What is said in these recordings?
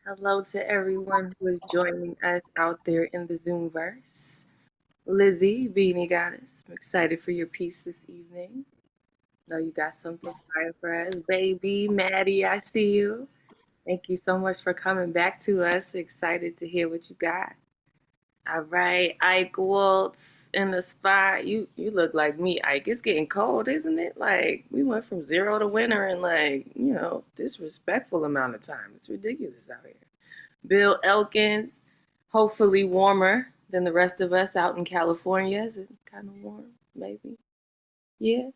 Hello to everyone who is joining us out there in the Zoomverse. Lizzie, Beanie Goddess, I'm excited for your piece this evening. Know you got something fire for us. Baby, Maddie, I see you. Thank you so much for coming back to us. We're excited to hear what you got. All right, Ike Waltz in the spot. You look like me, Ike. It's getting cold, isn't it? Like we went from zero to winter in disrespectful amount of time. It's ridiculous out here. Bill Elkins, hopefully warmer than the rest of us out in California. Is it kind of warm? Maybe. Yeah.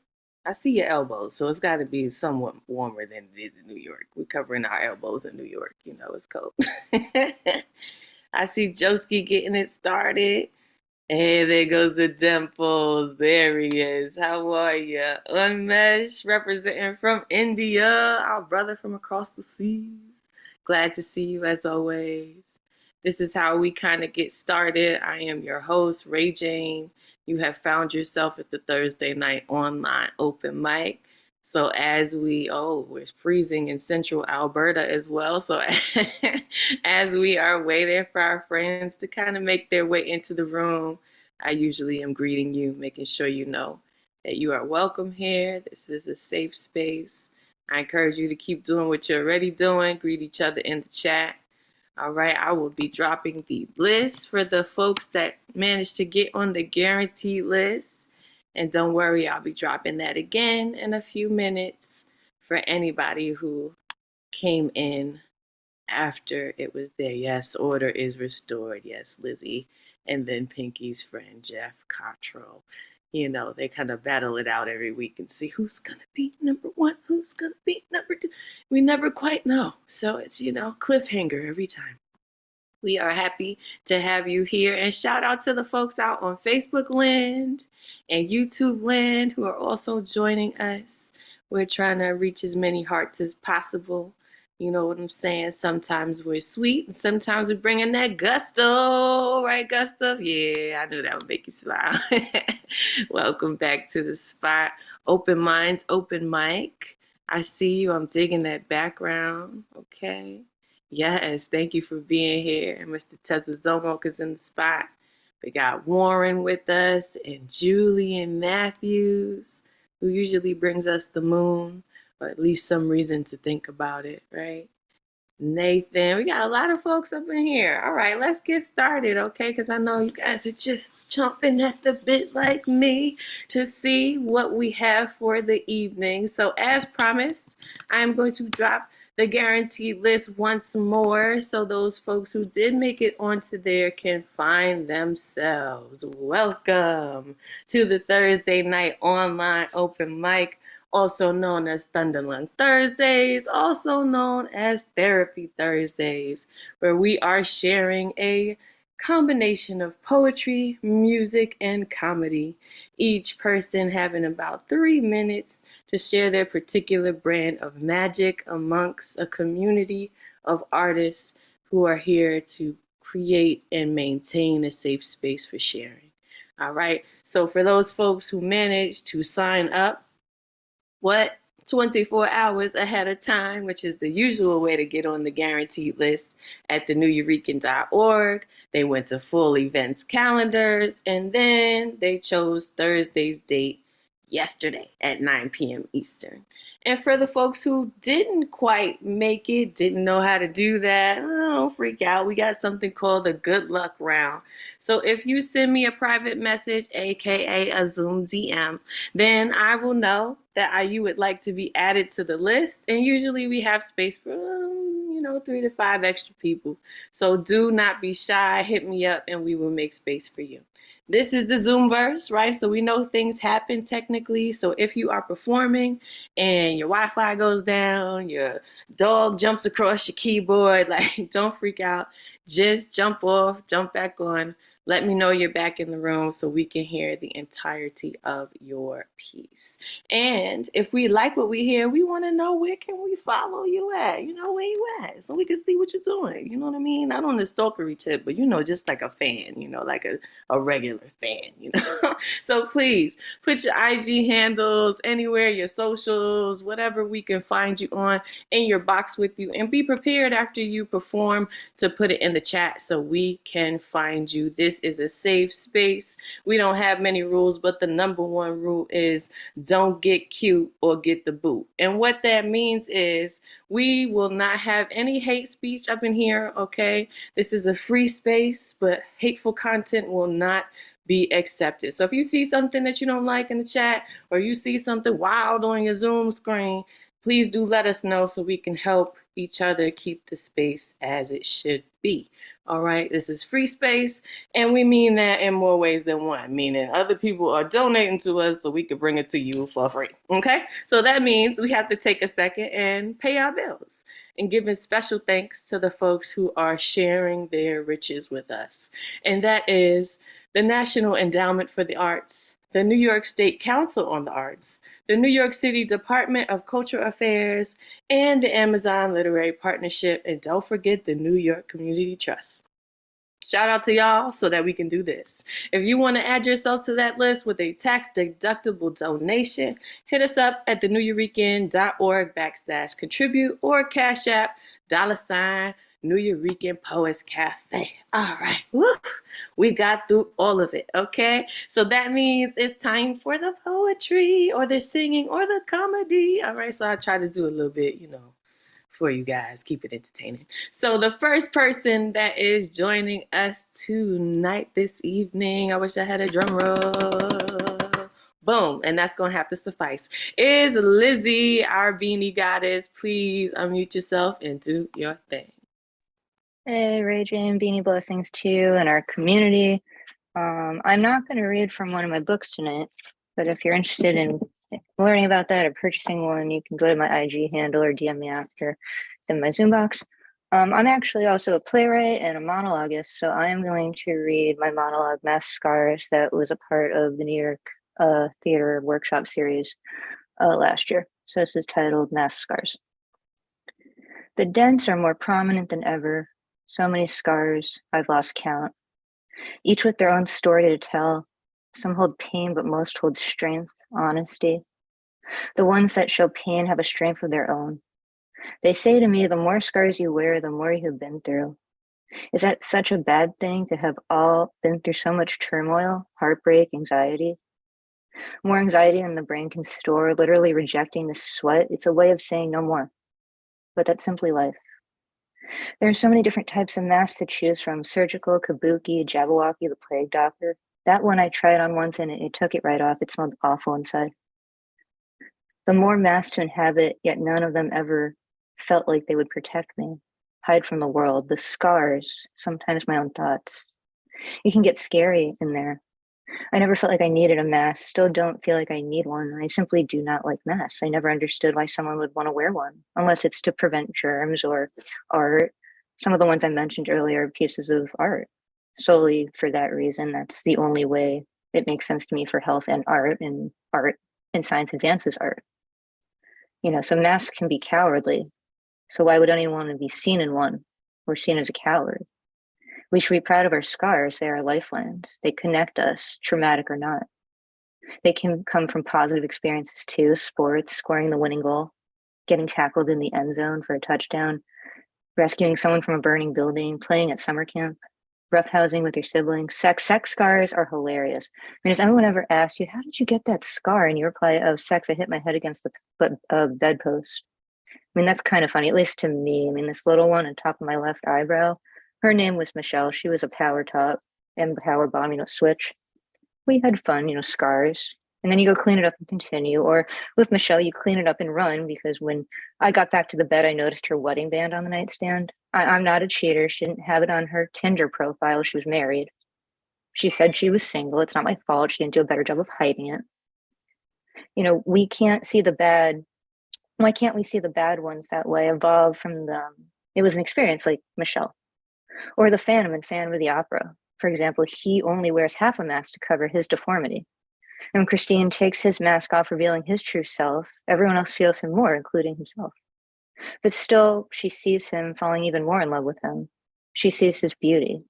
I see your elbows, so it's got to be somewhat warmer than it is in New York. We're covering our elbows in New York. You know, it's cold. I see Joski getting it started. And there goes the Dimples. There he is. How are you? Unmesh representing from India, our brother from across the seas. Glad to see you as always. This is how we kind of get started. I am your host, Ray Jane. You have found yourself at the Thursday night online open mic. So we're freezing in central Alberta as well. So as we are waiting for our friends to kind of make their way into the room, I usually am greeting you, making sure you know that you are welcome here. This is a safe space. I encourage you to keep doing what you're already doing. Greet each other in the chat. All right, I will be dropping the list for the folks that managed to get on the guaranteed list. And don't worry, I'll be dropping that again in a few minutes for anybody who came in after it was there. Yes, order is restored. Yes, Lizzie. And then Pinky's friend, Jeff Cottrell. You know, they kind of battle it out every week and see who's going to be number one, who's going to be number two. We never quite know. So it's, cliffhanger every time. We are happy to have you here. And shout out to the folks out on Facebook land and YouTube land who are also joining us. We're trying to reach as many hearts as possible. You know what I'm saying? Sometimes we're sweet and sometimes we're bringing that gusto. Right, Gustav? Yeah, I knew that would make you smile. Welcome back to the spot. Open Minds, Open Mic. I see you. I'm digging that background. Okay. Yes, thank you for being here. Mr. Tezazomok is in the spot. We got Warren with us and Julian Matthews, who usually brings us the moon, or at least some reason to think about it, right? Nathan, we got a lot of folks up in here. All right, let's get started, okay? Because I know you guys are just chomping at the bit like me to see what we have for the evening. So as promised, I'm going to drop the guaranteed list once more so those folks who did make it onto there can find themselves. Welcome to the Thursday night online open mic, also known as Thunderlung Thursdays, also known as Therapy Thursdays, where we are sharing a combination of poetry, music, and comedy, each person having about 3 minutes to share their particular brand of magic amongst a community of artists who are here to create and maintain a safe space for sharing. All right. So for those folks who managed to sign up, 24 hours ahead of time, which is the usual way to get on the guaranteed list at theneweurekan.org. They went to full events calendars, and then they chose Thursday's date yesterday at 9 p.m. Eastern. And for the folks who didn't quite make it, didn't know how to do that, don't freak out. We got something called the good luck round. So if you send me a private message, aka a Zoom DM, then I will know that you would like to be added to the list. And usually we have space for 3 to 5 extra people. So do not be shy. Hit me up and we will make space for you. This is the Zoomverse, right? So we know things happen technically. So if you are performing and your Wi-Fi goes down, your dog jumps across your keyboard, like don't freak out. Just jump off, jump back on. Let me know you're back in the room so we can hear the entirety of your piece. And if we like what we hear, we want to know, where can we follow you at? Where you at? So we can see what you're doing. You know what I mean? Not on the stalkery tip, but just like a fan, like a regular fan. So please put your IG handles anywhere, your socials, whatever we can find you on, in your box with you, and be prepared after you perform to put it in the chat so we can find you. This is a safe space. We don't have many rules, but the number one rule is don't get cute or get the boot. And what that means is we will not have any hate speech up in here, okay? This is a free space, but hateful content will not be accepted. So if you see something that you don't like in the chat, or you see something wild on your Zoom screen, please do let us know so we can help each other keep the space as it should be. All right, this is free space, and we mean that in more ways than one, meaning other people are donating to us so we can bring it to you for free. Okay, so that means we have to take a second and pay our bills, and giving special thanks to the folks who are sharing their riches with us. And that is the National Endowment for the Arts, the New York State Council on the Arts, the New York City Department of Cultural Affairs, and the Amazon Literary Partnership, and don't forget the New York Community Trust. Shout out to y'all so that we can do this. If you want to add yourself to that list with a tax-deductible donation, hit us up at theneweurekan.org/contribute or Cash App $ New Eurekan Poets Cafe. All right, woo, we got through all of it, okay? So that means it's time for the poetry or the singing or the comedy. All right, so I try to do a little bit, for you guys, keep it entertaining. So the first person that is joining us tonight, this evening, I wish I had a drum roll. Boom, and that's gonna have to suffice, is Lizzie, our beanie goddess. Please unmute yourself and do your thing. Hey, Ray Jane, beanie blessings to you and our community. I'm not going to read from one of my books tonight, but if you're interested in learning about that or purchasing one, you can go to my IG handle or DM me after. It's in my Zoom box. I'm actually also a playwright and a monologuist, so I am going to read my monologue, Mass Scars, that was a part of the New York Theater Workshop series last year. So this is titled Mass Scars. The dents are more prominent than ever. So many scars, I've lost count. Each with their own story to tell. Some hold pain, but most hold strength, honesty. The ones that show pain have a strength of their own. They say to me, the more scars you wear, the more you've been through. Is that such a bad thing to have all been through so much turmoil, heartbreak, anxiety? More anxiety than the brain can store, literally rejecting the sweat. It's a way of saying no more. But that's simply life. There are so many different types of masks to choose from: surgical, kabuki, Jabberwocky, the plague doctor. That one I tried on once and it took it right off. It smelled awful inside. The more masks to inhabit, yet none of them ever felt like they would protect me, hide from the world. The scars, sometimes my own thoughts. It can get scary in there. I never felt like I needed a mask, still don't feel like I need one. I simply do not like masks. I never understood why someone would want to wear one, unless it's to prevent germs or art. Some of the ones I mentioned earlier are pieces of art. Solely for that reason, that's the only way it makes sense to me for health and art and science advances art. So masks can be cowardly. So why would anyone want to be seen in one or seen as a coward? We should be proud of our scars. They are lifelines. They connect us, traumatic or not. They can come from positive experiences too: sports, scoring the winning goal, getting tackled in the end zone for a touchdown, rescuing someone from a burning building, playing at summer camp, roughhousing with your siblings. Sex scars are hilarious. Has anyone ever asked you, how did you get that scar? And you reply, oh, sex, I hit my head against the bedpost. That's kind of funny, at least to me. This little one on top of my left eyebrow, her name was Michelle. She was a power top and power bomb, switch. We had fun, scars. And then you go clean it up and continue. Or with Michelle, you clean it up and run, because when I got back to the bed, I noticed her wedding band on the nightstand. I'm not a cheater. She didn't have it on her Tinder profile. She was married. She said she was single. It's not my fault. She didn't do a better job of hiding it. We can't see the bad. Why can't we see the bad ones that way? Evolve from them. It was an experience like Michelle. Or the Phantom in Phantom of the Opera. For example, he only wears half a mask to cover his deformity. And when Christine takes his mask off, revealing his true self, everyone else feels him more, including himself. But still, she sees him falling even more in love with him. She sees his beauty.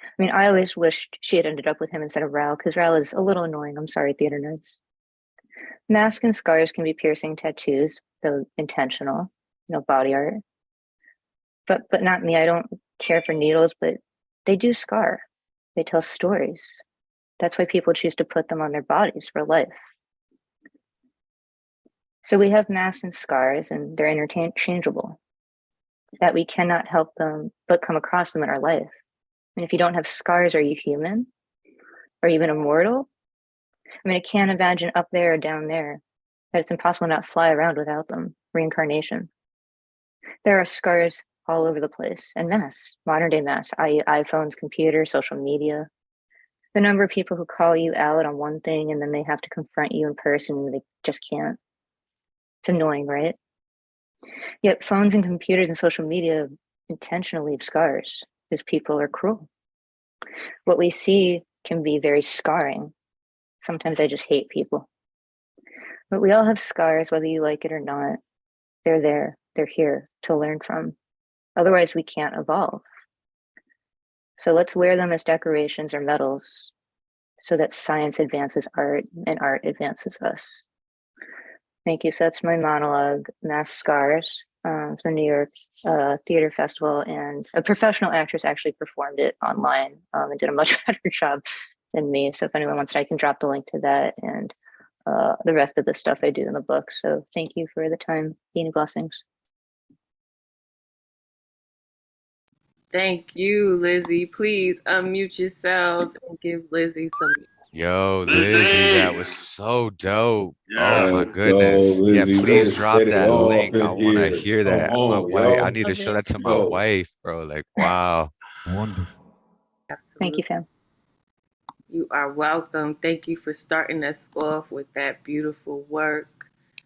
I mean, I always wished she had ended up with him instead of Raoul, because Raoul is a little annoying. I'm sorry, theater nerds. Masks and scars can be piercing tattoos, though intentional, body art. But not me. I don't care for needles, but they do scar. They tell stories. That's why people choose to put them on their bodies for life. So we have masks and scars, and they're interchangeable. That we cannot help them but come across them in our life. And if you don't have scars, are you human? Or even immortal? I mean, I can't imagine up there or down there that it's impossible to not fly around without them. Reincarnation. There are scars all over the place, and masks, modern day masks, i.e. iPhones, computers, social media. The number of people who call you out on one thing and then they have to confront you in person and they just can't. It's annoying, right? Yet phones and computers and social media intentionally leave scars because people are cruel. What we see can be very scarring. Sometimes I just hate people. But we all have scars, whether you like it or not. They're there. They're here to learn from. Otherwise, we can't evolve. So let's wear them as decorations or medals so that science advances art and art advances us. Thank you. So that's my monologue, Mass Scars, the New York Theater Festival, and a professional actress actually performed it online and did a much better job than me. So if anyone wants it, I can drop the link to that and the rest of the stuff I do in the book. So thank you for the time. Beanie blessings. Thank you, Lizzie. Please unmute yourselves and give Lizzie some. Yo, Lizzie, that was so dope. Yeah, Oh my let's goodness. go, Yeah, Lizzie. please Let's drop set it that off link. I in want to here. hear Come that. My on, wife, I y'all. need to Love show it. that to my Go. wife, bro. Like, wow. Wonderful. Thank you, Absolutely. fam. You are welcome. Thank you for starting us off with that beautiful work.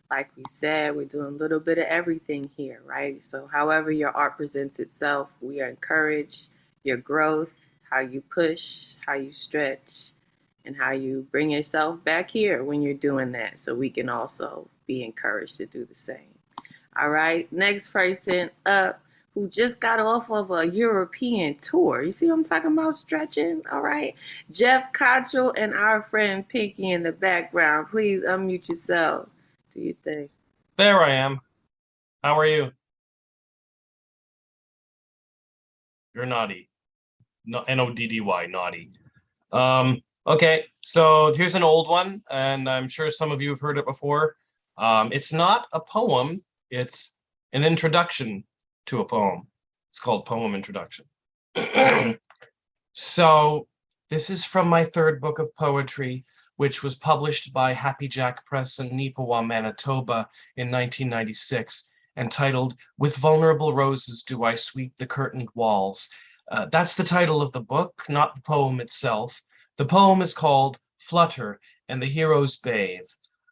Like we said, we're doing a little bit of everything here, right? So, however your art presents itself, we encourage your growth, how you push, how you stretch, and how you bring yourself back here when you're doing that. So, we can also be encouraged to do the same. All right, next person up who just got off of a European tour. You see what I'm talking about? Stretching. All right. Jeff Cottrell and our friend Pinky in the background. Please unmute yourself. Do you think? There I am. How are you? You're naughty. No, Noddy, naughty. Okay, so here's an old one, and I'm sure some of you have heard it before. It's not a poem, it's an introduction to a poem. It's called Poem Introduction. So this is from my third book of poetry, which was published by Happy Jack Press in Neepawa, Manitoba in 1996, entitled With Vulnerable Roses Do I Sweep the Curtained Walls. That's the title of the book, not the poem itself. The poem is called Flutter and the Heroes Bathe.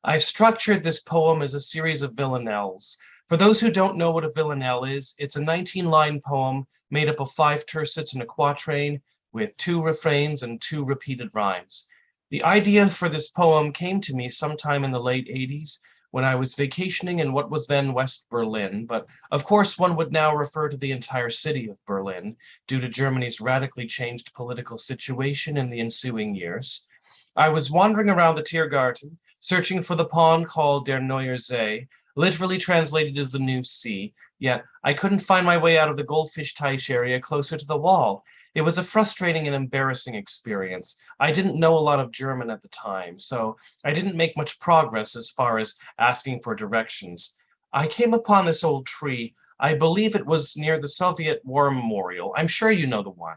I've structured this poem as a series of villanelles. For those who don't know what a villanelle is, it's a 19-line poem made up of 5 tercets and a quatrain with 2 refrains and 2 repeated rhymes. The idea for this poem came to me sometime in the late 80s when I was vacationing in what was then West Berlin, but of course one would now refer to the entire city of Berlin due to Germany's radically changed political situation in the ensuing years. I was wandering around the Tiergarten, searching for the pond called Der Neue See, literally translated as the New Sea, yet I couldn't find my way out of the Goldfish Teich area closer to the wall. It was a frustrating and embarrassing experience. I didn't know a lot of German at the time, so I didn't make much progress as far as asking for directions. I came upon this old tree. I believe it was near the Soviet War Memorial. I'm sure you know the one.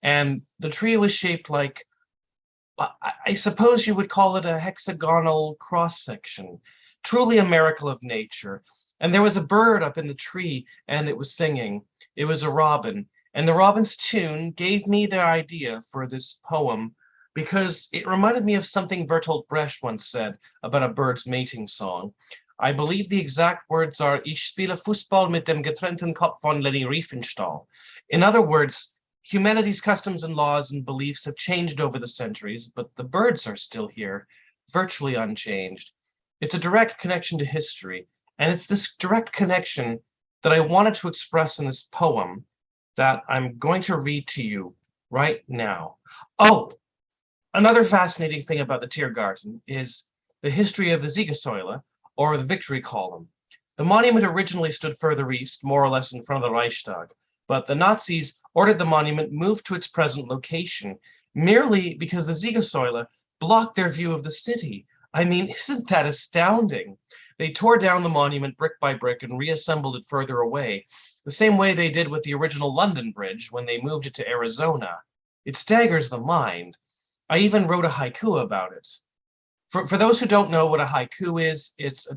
And the tree was shaped like, I suppose you would call it a hexagonal cross-section. Truly a miracle of nature. And there was a bird up in the tree, and it was singing. It was a robin. And the robin's tune gave me the idea for this poem because it reminded me of something Bertolt Brecht once said about a bird's mating song. I believe the exact words are, Ich spiele Fußball mit dem getrennten Kopf von Leni Riefenstahl. In other words, Humanity's customs and laws and beliefs have changed over the centuries, but the birds are still here, virtually unchanged. It's a direct connection to history, and it's this direct connection that I wanted to express in this poem that I'm going to read to you right now. Oh, another fascinating thing about the Tiergarten is the history of the Siegessäule, or the Victory Column. The monument originally stood further east, more or less in front of the Reichstag, but the Nazis ordered the monument moved to its present location, merely because the Siegessäule blocked their view of the city. I mean, isn't that astounding? They tore down the monument brick by brick and reassembled it further away, the same way they did with the original London Bridge when they moved it to Arizona. It staggers the mind. I even wrote a haiku about it. For those who don't know what a haiku is, it's a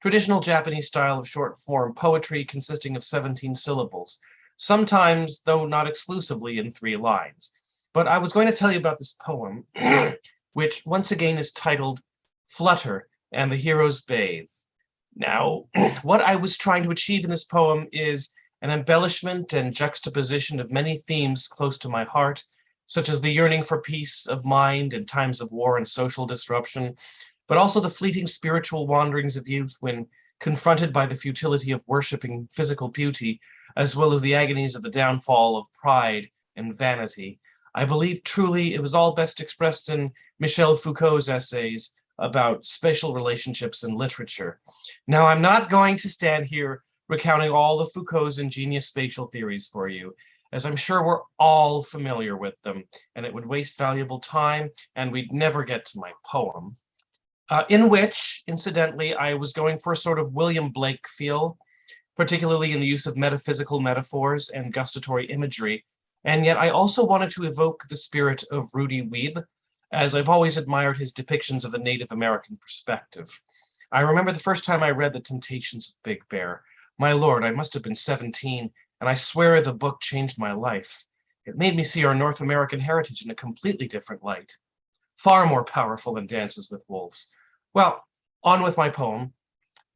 traditional Japanese style of short form poetry consisting of 17 syllables, sometimes, though not exclusively, in 3 lines. But I was going to tell you about this poem, which once again is titled Flutter and the Heroes Bathe. Now, what I was trying to achieve in this poem is an embellishment and juxtaposition of many themes close to my heart, such as the yearning for peace of mind in times of war and social disruption, but also the fleeting spiritual wanderings of youth when confronted by the futility of worshipping physical beauty, as well as the agonies of the downfall of pride and vanity. I believe truly it was all best expressed in Michel Foucault's essays about spatial relationships in literature. Now, I'm not going to stand here recounting all of Foucault's ingenious spatial theories for you, as I'm sure we're all familiar with them, and it would waste valuable time, and we'd never get to my poem. In which, incidentally, I was going for a sort of William Blake feel, particularly in the use of metaphysical metaphors and gustatory imagery. And yet I also wanted to evoke the spirit of Rudy Wiebe, as I've always admired his depictions of the Native American perspective. I remember the first time I read The Temptations of Big Bear. My lord, I must have been 17, and I swear the book changed my life. It made me see our North American heritage in a completely different light, far more powerful than Dances with Wolves. Well, on with my poem,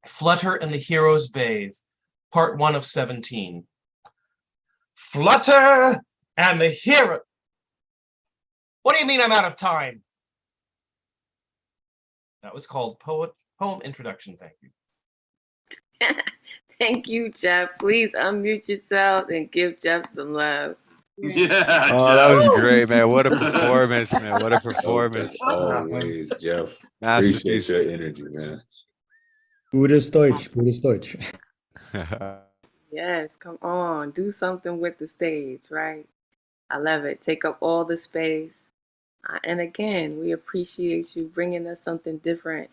Flutter and the Heroes Bathe, part 1 of 17. Flutter and the hero. What do you mean I'm out of time? That was called poem introduction. Thank you. Thank you, Jeff. Please unmute yourself and give Jeff some love. Yeah. Oh, that was great, man. What a performance, man. What a performance. Always, Jeff. Masterpiece. Appreciate your energy, man. Gutes Deutsch, gutes Deutsch. Yes, come on. Do something with the stage, right? I love it. Take up all the space. And again, we appreciate you bringing us something different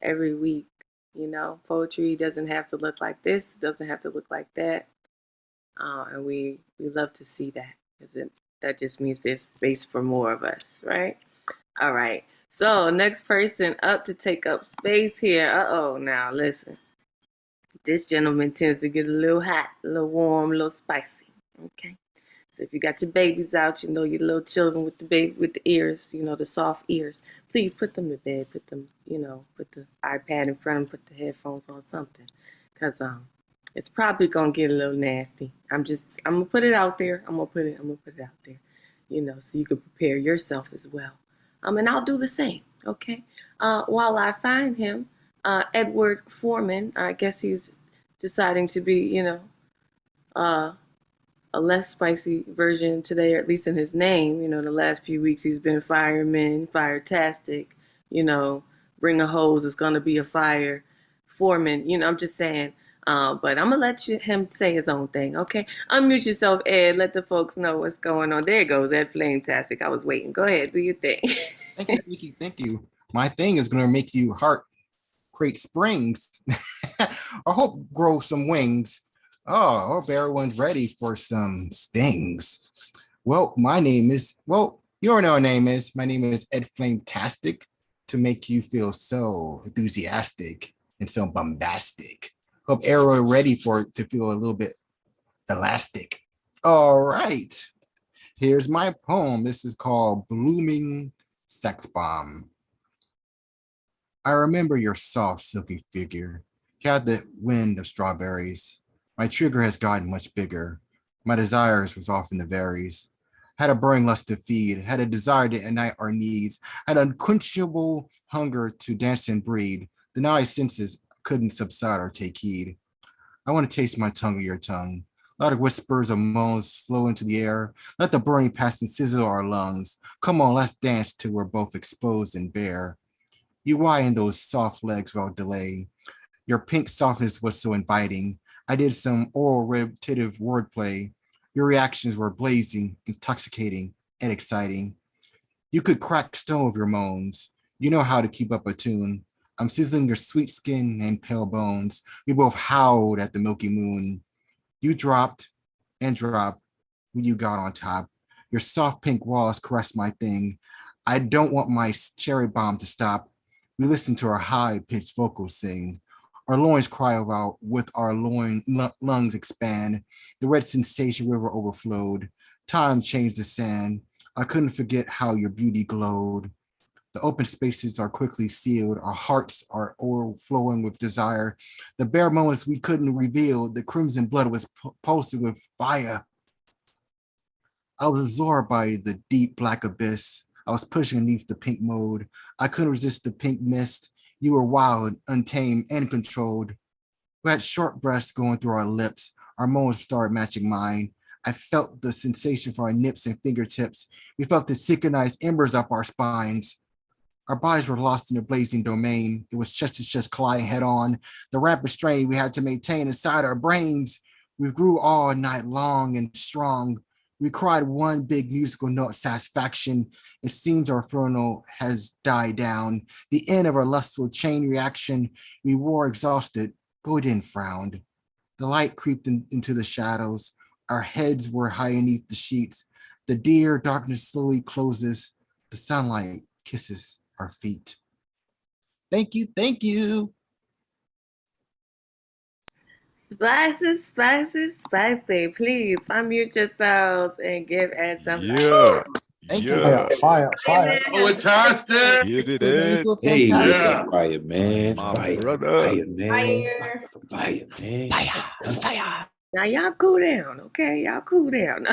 every week. You know, poetry doesn't have to look like this. It doesn't have to look like that. And we love to see that, because that just means there's space for more of us, right? All right. So next person up to take up space here. Now listen. This gentleman tends to get a little hot, a little warm, a little spicy. Okay. So if you got your babies out, you know, your little children with the ears, you know, the soft ears, please put them to bed. Put them, you know, put the iPad in front of them, put the headphones on, something, because it's probably gonna get a little nasty. I'm gonna put it out there. I'm gonna put it out there, you know, so you can prepare yourself as well. And I'll do the same. Okay. While I find him, Edward Foreman, I guess he's deciding to be, you know, a less spicy version today, or at least in his name. You know, the last few weeks he's been fireman, firetastic, you know, bring a hose, it's gonna be a fire foreman. You know, I'm just saying. But I'm gonna let him say his own thing, okay? Unmute yourself, Ed. Let the folks know what's going on. There it goes, Ed Flametastic. I was waiting. Go ahead, do your thing. Thank you. My thing is gonna make you heart create springs. I hope grow some wings. Oh, I hope everyone's ready for some stings. Well, you already know our name is. My name is Ed Flametastic, to make you feel so enthusiastic and so bombastic. Hope everyone ready for it to feel a little bit elastic. All right, here's my poem. This is called Blooming Sex Bomb. I remember your soft, silky figure. You had the wind of strawberries. My trigger has gotten much bigger. My desires was often the varies. Had a burning lust to feed, had a desire to ignite our needs, had unquenchable hunger to dance and breed. The naughty senses couldn't subside or take heed. I want to taste my tongue of your tongue. Loud whispers of moans flow into the air. Let the burning passion sizzle our lungs. Come on, let's dance till we're both exposed and bare. You widen those soft legs without delay. Your pink softness was so inviting. I did some oral repetitive wordplay. Your reactions were blazing, intoxicating, and exciting. You could crack stone with your moans. You know how to keep up a tune. I'm sizzling your sweet skin and pale bones. We both howled at the milky moon. You dropped and dropped when you got on top. Your soft pink walls caressed my thing. I don't want my cherry bomb to stop. We listened to our high-pitched vocals sing. Our loins cry out with our lungs expand. The red sensation river overflowed. Time changed the sand. I couldn't forget how your beauty glowed. The open spaces are quickly sealed. Our hearts are overflowing with desire. The bare moments we couldn't reveal, the crimson blood was pulsing with fire. I was absorbed by the deep black abyss. I was pushing beneath the pink mode. I couldn't resist the pink mist. You were wild, untamed, and controlled. We had short breaths going through our lips. Our moans started matching mine. I felt the sensation for our nips and fingertips. We felt the synchronized embers up our spines. Our bodies were lost in a blazing domain. It was chest to chest colliding head on. The rapid strain we had to maintain inside our brains. We grew all night long and strong. We cried one big musical note of satisfaction. It seems our inferno has died down. The end of our lustful chain reaction. We were exhausted, but we didn't frown. The light creeped into the shadows. Our heads were high beneath the sheets. The dear darkness slowly closes. The sunlight kisses our feet. Thank you, thank you. Spicy, spicy, spicy. Please unmute yourselves and give Ed some love. Yeah. Thank you. Yeah. Fire, fire. Fantastic. Get it, Hey, man, you Ed. feel Hey, fantastic. fire, man. My Fire, brother. fire, man. Fire, man. Fire. Now y'all cool down, okay? Y'all cool down.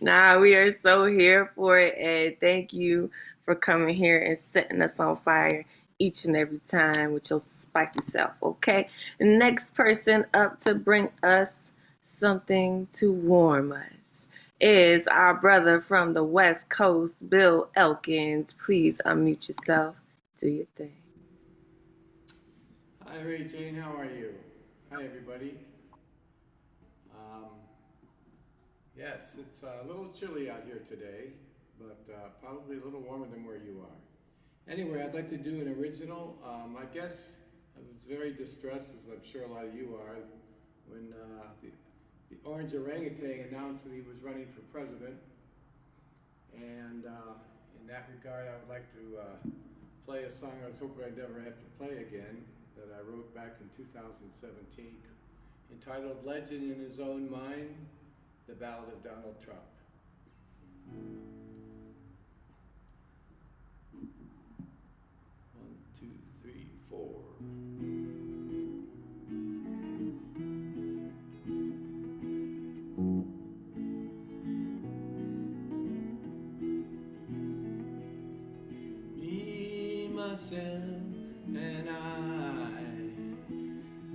Nah, we are so here for it, Ed. Thank you for coming here and setting us on fire each and every time with your spicy self, okay? The next person up to bring us something to warm us is our brother from the West Coast, Bill Elkins. Please unmute yourself. Do your thing. Hi, Ray Jane. How are you? Hi, everybody. Yes, it's a little chilly out here today, but probably a little warmer than where you are. Anyway, I'd like to do an original. I guess I was very distressed, as I'm sure a lot of you are, when the orange orangutan announced that he was running for president. And in that regard, I would like to play a song I was hoping I'd never have to play again, that I wrote back in 2017, entitled Legend in His Own Mind, The Ballad of Donald Trump. One, two, three, four. Me, myself, and I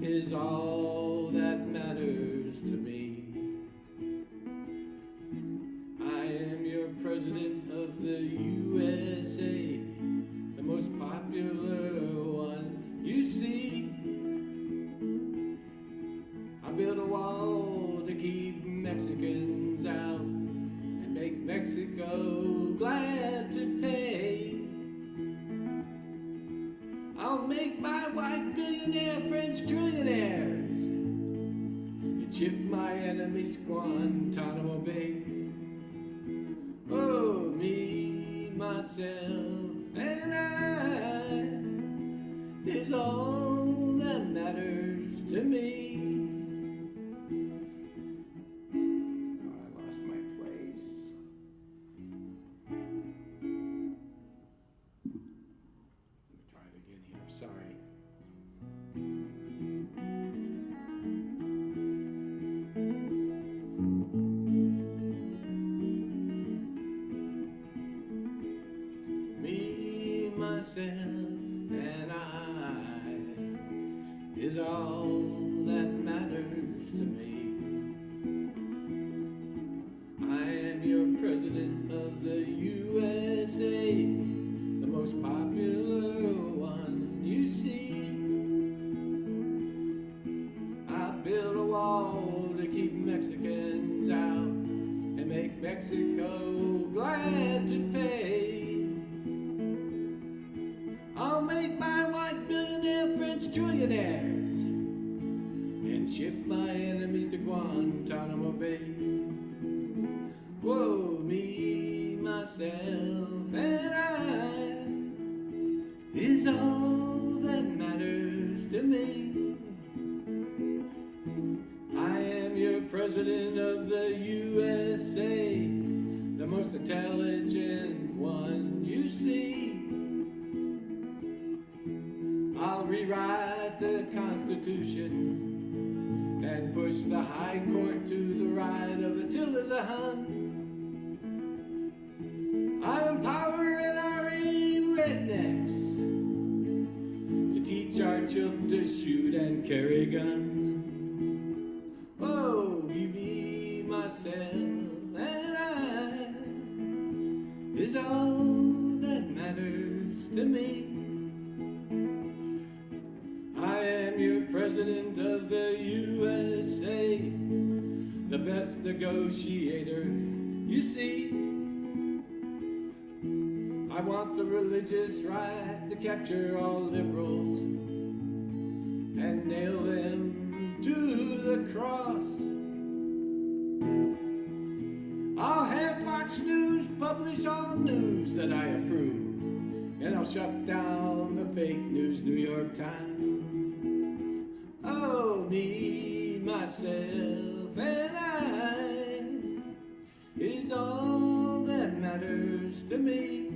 is all that matters to me. I am your president of the USA, the most popular one you see. I built a wall to keep Mexicans out and make Mexico glad to pay. I'll make my white billionaire friends trillionaires and ship my enemies to Guantanamo Bay. Oh, me, myself, and I is all that matters to me. Oh, I lost my place. Let me try it again here. Sorry. Mexicans out and make Mexico glad to pay. I'll make my white billionaire friends trillionaires and ship my enemies to Guantanamo Bay. Whoa, me, myself, and I is all that matters to me. I am your president of the USA, the most intelligent one you see. I'll rewrite the Constitution and push the High Court to the right of Attila the Hun. I'll empower NRA rednecks to teach our children to shoot and carry guns. Oh, you, me, myself, and I is all that matters to me. I am your president of the USA, the best negotiator you see. I want the religious right to capture all liberals and nail them to the cross. I'll have Fox News publish all news that I approve, and I'll shut down the fake news New York Times. Oh, me, myself, and I is all that matters to me.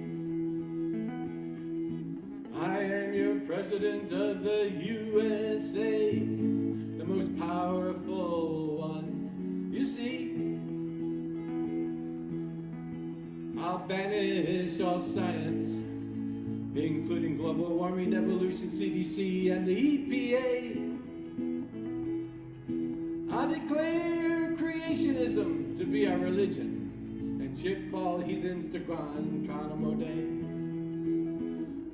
I am your president of the USA, the most powerful one you see. I'll banish all science, including global warming, evolution, CDC, and the EPA. I declare creationism to be our religion and ship all heathens to Guantanamo Day.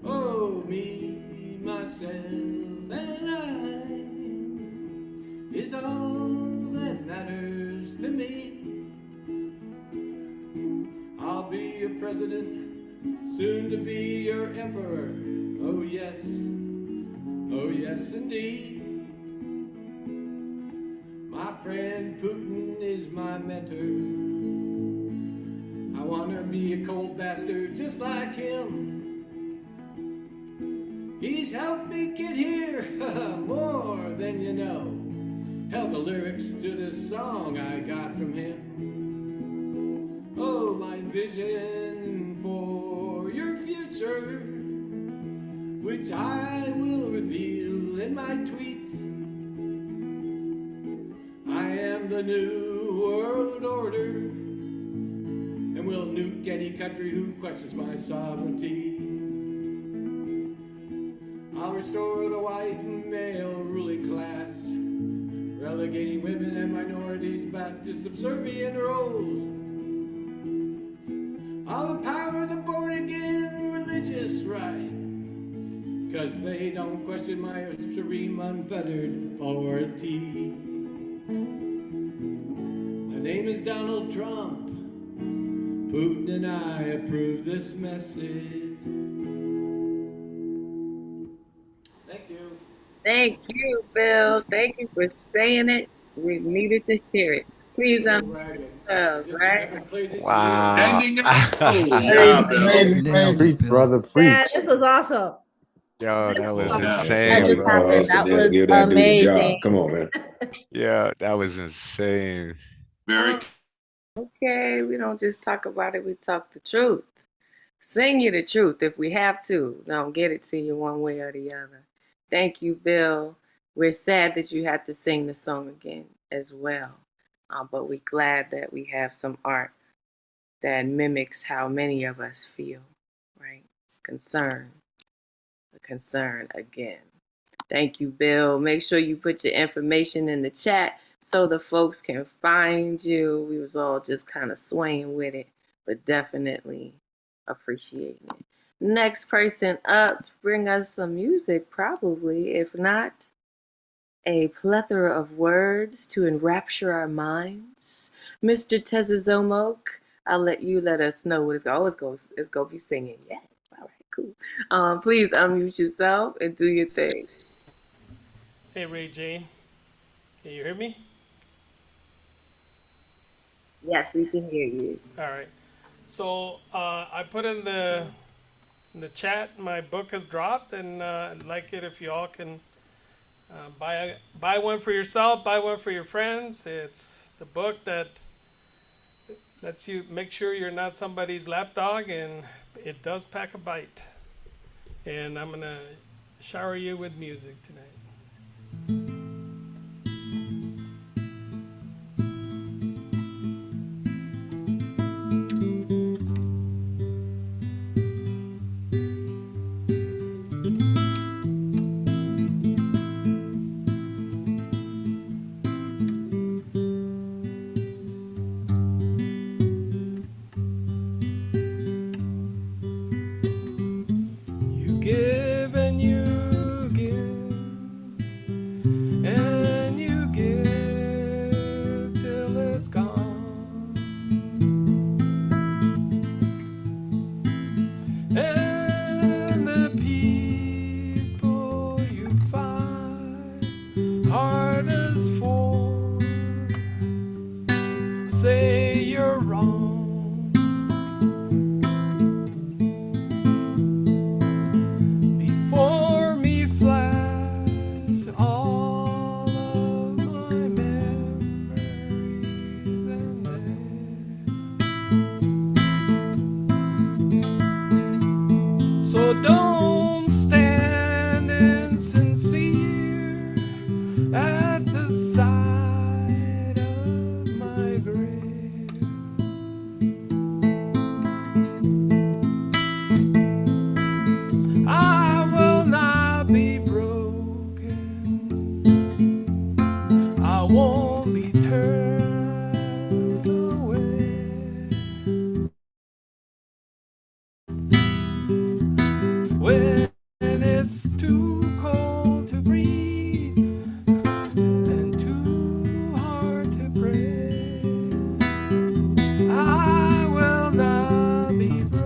Oh, me, myself, and I is all that matters to me. I'll be your president, soon to be your emperor. Oh yes indeed. My friend Putin is my mentor. I want to be a cold bastard just like him. He's helped me get here more than you know. Hell, the lyrics to this song I got from him. Oh, my vision for your future, which I will reveal in my tweets. I am the new world order, and will nuke any country who questions my sovereignty. I'll restore the white and male ruling class, relegating women and minorities back to subservient roles. I'll empower the born-again religious right, 'cause they don't question my supreme unfettered authority. My name is Donald Trump. Putin and I approve this message. Thank you. Thank you, Bill. Thank you for saying it. We needed to hear it. Please yourselves, right? Wow. Ending it. Preach, brother, preach. Yeah, this was awesome. Yo, that was Yeah. insane, That just bro. happened. That was Give that dude a amazing. job. Come on, man. Yeah, that was insane. Very Okay, we don't just talk about it, we talk the truth. Sing you the truth if we have to. Don't get it to you one way or the other. Thank you, Bill. We're sad that you had to sing the song again as well. But we're glad that we have some art that mimics how many of us feel, right? Concern. The concern again. Thank you, Bill. Make sure you put your information in the chat so the folks can find you. We was all just kind of swaying with it, but definitely appreciating it. Next person up to bring us some music, probably. If not, a plethora of words to enrapture our minds. Mr. Tezazomok, I'll let you let us know what it's going. Oh, it's going to be singing. Yes. All right, cool. Please unmute yourself and do your thing. Hey, Ray Jane. Can you hear me? Yes, we can hear you. All right. So I put in the chat my book has dropped, and I'd like it if you all can buy one for yourself, buy one for your friends. It's the book that lets you make sure you're not somebody's lapdog, and it does pack a bite. And I'm gonna shower you with music tonight. You give and you give, and you give till it's gone. And the people you find hard as for say you're wrong. Before me flash all of my memories and then. So don't stand insincere at the side of my grave. I will not be broken. I won't be turned away. When it's too cold to breathe and too hard to breathe, I will not be broken.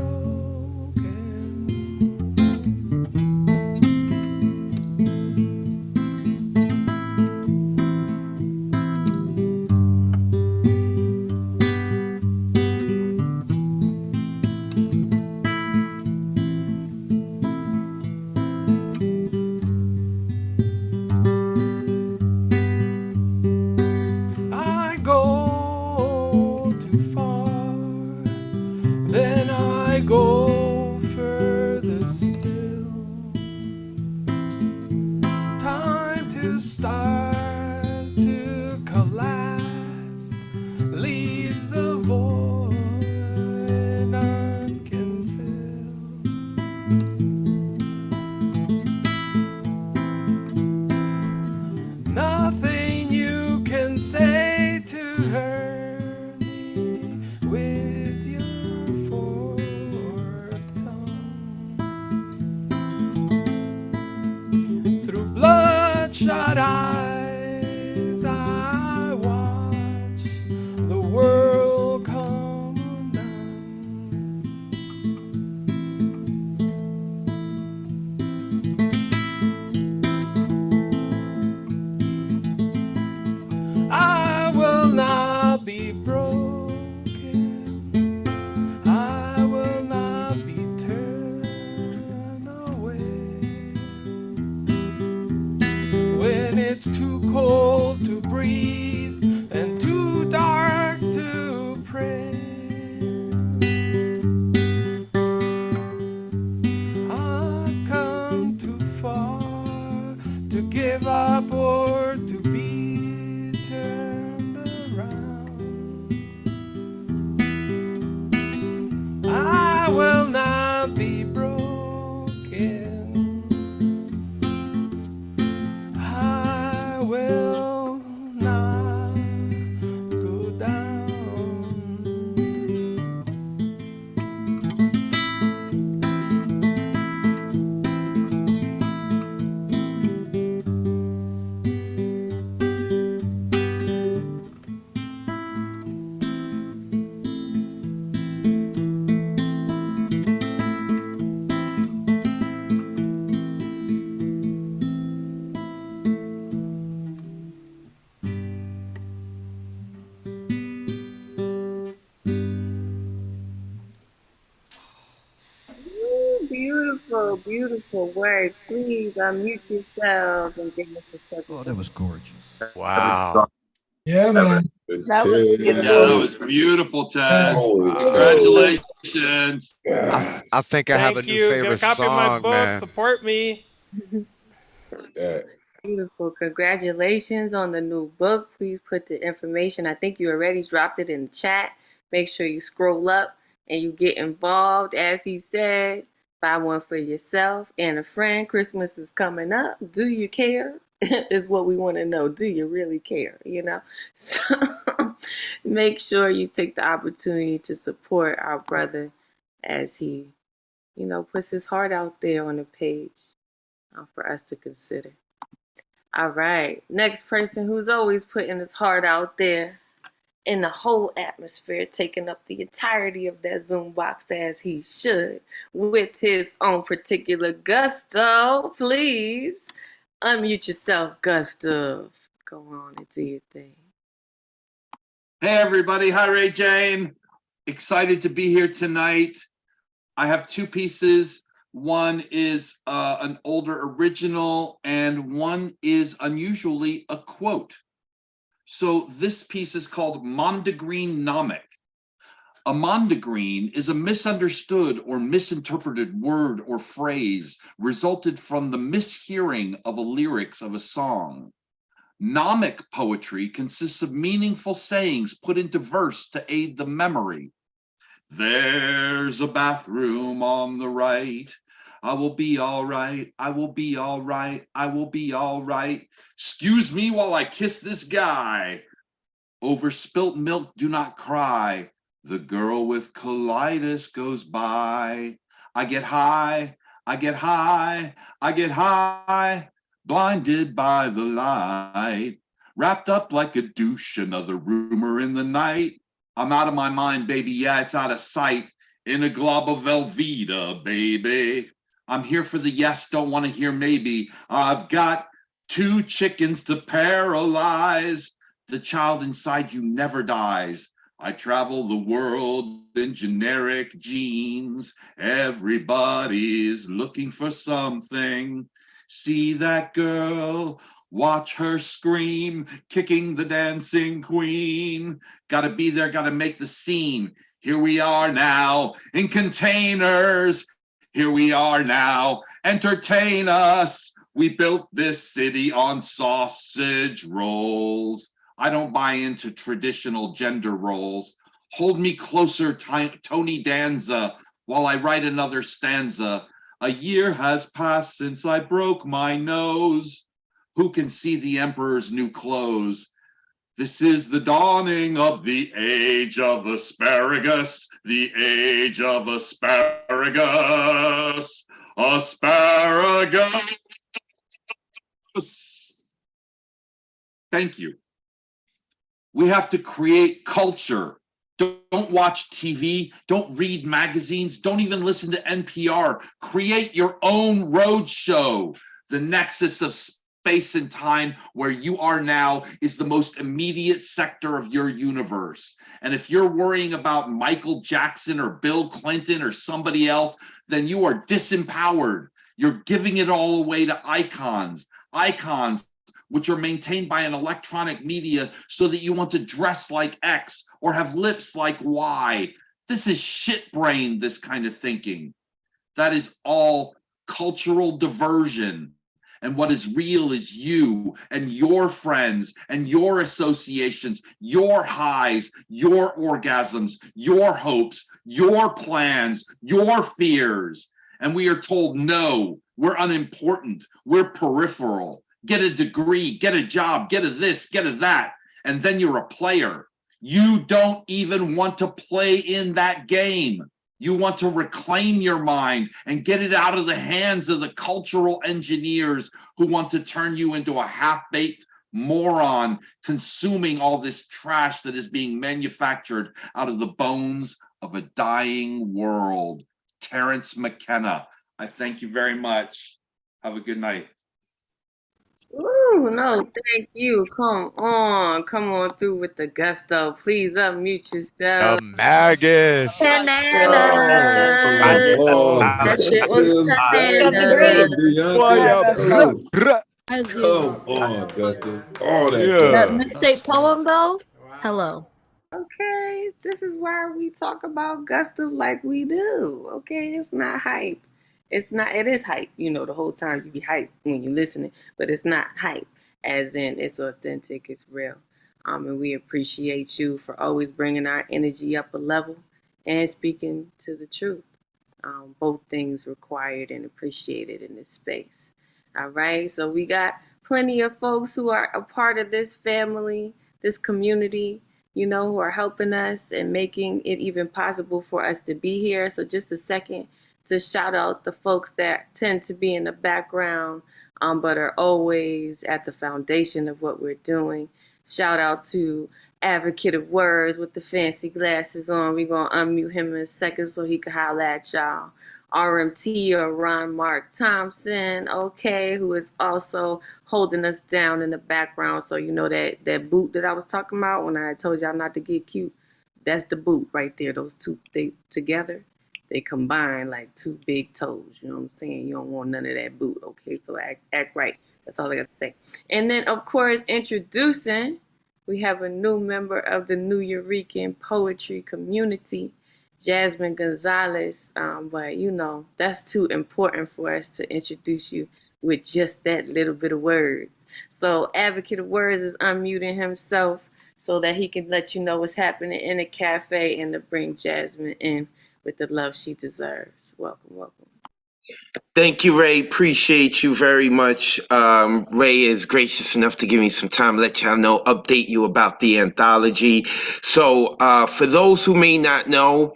I go too far, then I go further still. Time to stars to collapse, leaves a void none can fill. Nothing you can say to hurt me with your forked tongue. Through bloodshot eyes, I watch the world come undone. I will not be broken. I will not be turned away. When it's too cold to breathe and too dark to pray, I've come too far to give up or to be turned around. I will not be broken. I will not Beautiful work. Please unmute yourselves and give us a Oh, second. that was gorgeous. Wow. Yeah, man. That was Yeah, beautiful. that was beautiful, Taz. Wow. Congratulations. I think I have a Thank new you. Get a favorite copy of my song, book. man. Support me. Beautiful. Congratulations on the new book. Please put the information. I think you already dropped it in the chat. Make sure you scroll up and you get involved. As he said, buy one for yourself and a friend. Christmas is coming up. Do you care? Is what we want to know. Do you really care? You know? So make sure you take the opportunity to support our brother as he, puts his heart out there on the page for us to consider. All right. Next person who's always putting his heart out there in the whole atmosphere, taking up the entirety of that Zoom box as he should, with his own particular gusto. Please unmute yourself, Gustav. Go on and do your thing. Hey, everybody. Hi, Ray Jane. Excited to be here tonight. I have two pieces. One is an older original, and one is unusually a quote. So this piece is called Mondegreen Nomic. A mondegreen is a misunderstood or misinterpreted word or phrase resulted from the mishearing of a lyrics of a song. Nomic poetry consists of meaningful sayings put into verse to aid the memory. There's a bathroom on the right. I will be all right. I will be all right. I will be all right. Excuse me while I kiss this guy. Over spilt milk, do not cry. The girl with colitis goes by. I get high. I get high. I get high. Blinded by the light. Wrapped up like a douche, another rumor in the night. I'm out of my mind, baby. Yeah, it's out of sight. In a glob of Velveeta, baby. I'm here for the yes, don't want to hear maybe. I've got 2 chickens to paralyze. The child inside you never dies. I travel the world in generic jeans. Everybody's looking for something. See that girl? Watch her scream, kicking the dancing queen. Gotta be there, gotta make the scene. Here we are now in containers. Here we are now, entertain us. We built this city on sausage rolls. I don't buy into traditional gender roles. Hold me closer, Tony Danza, while I write another stanza. A year has passed since I broke my nose. Who can see the emperor's new clothes? This is the dawning of the age of asparagus, the age of asparagus, asparagus. Thank you. We have to create culture. Don't watch TV, don't read magazines, don't even listen to NPR. Create your own road show. The nexus of space and time where you are now is the most immediate sector of your universe. And if you're worrying about Michael Jackson or Bill Clinton or somebody else, then you are disempowered. You're giving it all away to icons which are maintained by an electronic media so that you want to dress like X or have lips like Y. This is shit brain, this kind of thinking. That is all cultural diversion. And what is real is you and your friends and your associations, your highs, your orgasms, your hopes, your plans, your fears. And we are told, no, we're unimportant, we're peripheral. Get a degree, get a job, get a this, get a that, and then you're a player. You don't even want to play in that game. You want to reclaim your mind and get it out of the hands of the cultural engineers who want to turn you into a half-baked moron consuming all this trash that is being manufactured out of the bones of a dying world. Terrence McKenna, I thank you very much. Have a good night. Ooh, no, thank you. Come on through with the gusto. Please unmute The yourself. Magus. Oh, come Bananas. on, That shit was Gustin. What's up, the bananas. great? Come on, Deontay. Fire. Bruh, Come. bruh. As Come usual. on, Gustin. All that That Yeah. gumbo. mixtape poem, though? Hello. Okay, this is why we talk about gusto like we do. Okay, it's not hype. It's not. It is hype. You know, the whole time you be hype when you're listening, but it's not hype. As in, it's authentic. It's real. And we appreciate you for always bringing our energy up a level and speaking to the truth. Both things required and appreciated in this space. All right, so we got plenty of folks who are a part of this family, this community, who are helping us and making it even possible for us to be here. So just a second to shout out the folks that tend to be in the background, but are always at the foundation of what we're doing. Shout out to Advocate of Words with the fancy glasses on. We're going to unmute him in a second so he can holler at y'all. RMT or Ron Mark Thompson, okay, who is also holding us down in the background. So you know that boot that I was talking about when I told y'all not to get cute, that's the boot right there. Those two, they together, they combine like two big toes. You know what I'm saying? You don't want none of that boot, okay? So act right. That's all I got to say. And then, of course, introducing, we have a new member of the New Eurekan poetry community, Jasmine Gonzalez. But that's too important for us to introduce you with just that little bit of words. So Advocate of Words is unmuting himself so that he can let you know what's happening in the cafe and to bring Jasmine in with the love she deserves. Welcome, welcome. Thank you, Ray. Appreciate you very much. Ray is gracious enough to give me some time to let y'all know, update you about the anthology. So for those who may not know,